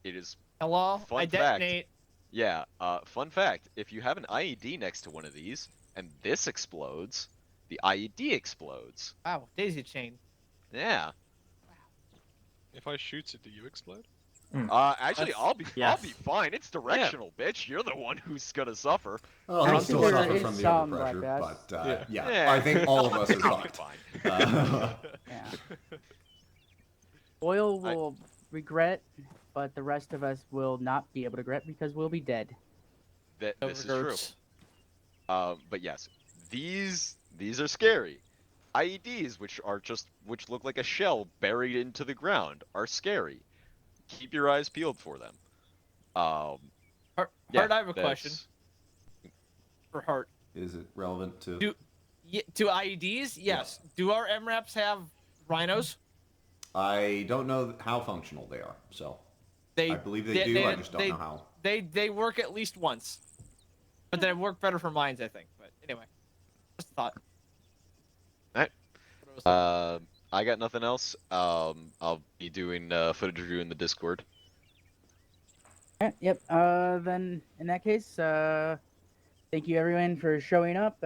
it is. Hello, fun I fact. detonate. Yeah. Fun fact: if you have an IED next to one of these and this explodes, the IED explodes. Wow, daisy chain. Yeah. If I shoot it, do you explode? Actually, I'll be fine. It's directional, bitch. You're the one who's gonna suffer. Oh, I'll still suffer from the overpressure, but yeah, I think all of us are fucked. Yeah. Boyle will regret, but the rest of us will not be able to regret because we'll be dead. This is true. But yes, these are scary. IEDs, which look like a shell buried into the ground, are scary. Keep your eyes peeled for them. Hart, I have a question. For Hart. Is it relevant to? Do IEDs? Yes. Do our MRAPs have rhinos? I don't know how functional they are, so I believe they do. I just don't know how. They work at least once, but they work better for mines, I think. But anyway, just a thought. Alright. I got nothing else. I'll be doing footage review in the Discord. Yep. Then in that case, thank you everyone for showing up.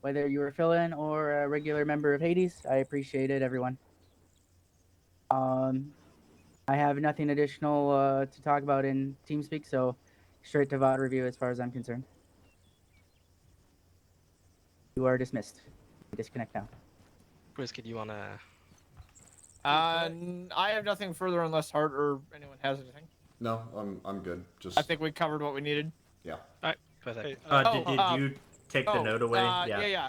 Whether you were a fill-in or a regular member of Hades, I appreciate it, everyone. I have nothing additional to talk about in TeamSpeak, so straight to VOD review as far as I'm concerned. You are dismissed. Disconnect now. Brisket, do you wanna? I have nothing further unless Hart or anyone has anything. No, I'm good. Just I think we covered what we needed. Yeah. All right. Perfect. Did you take the note away? Yeah.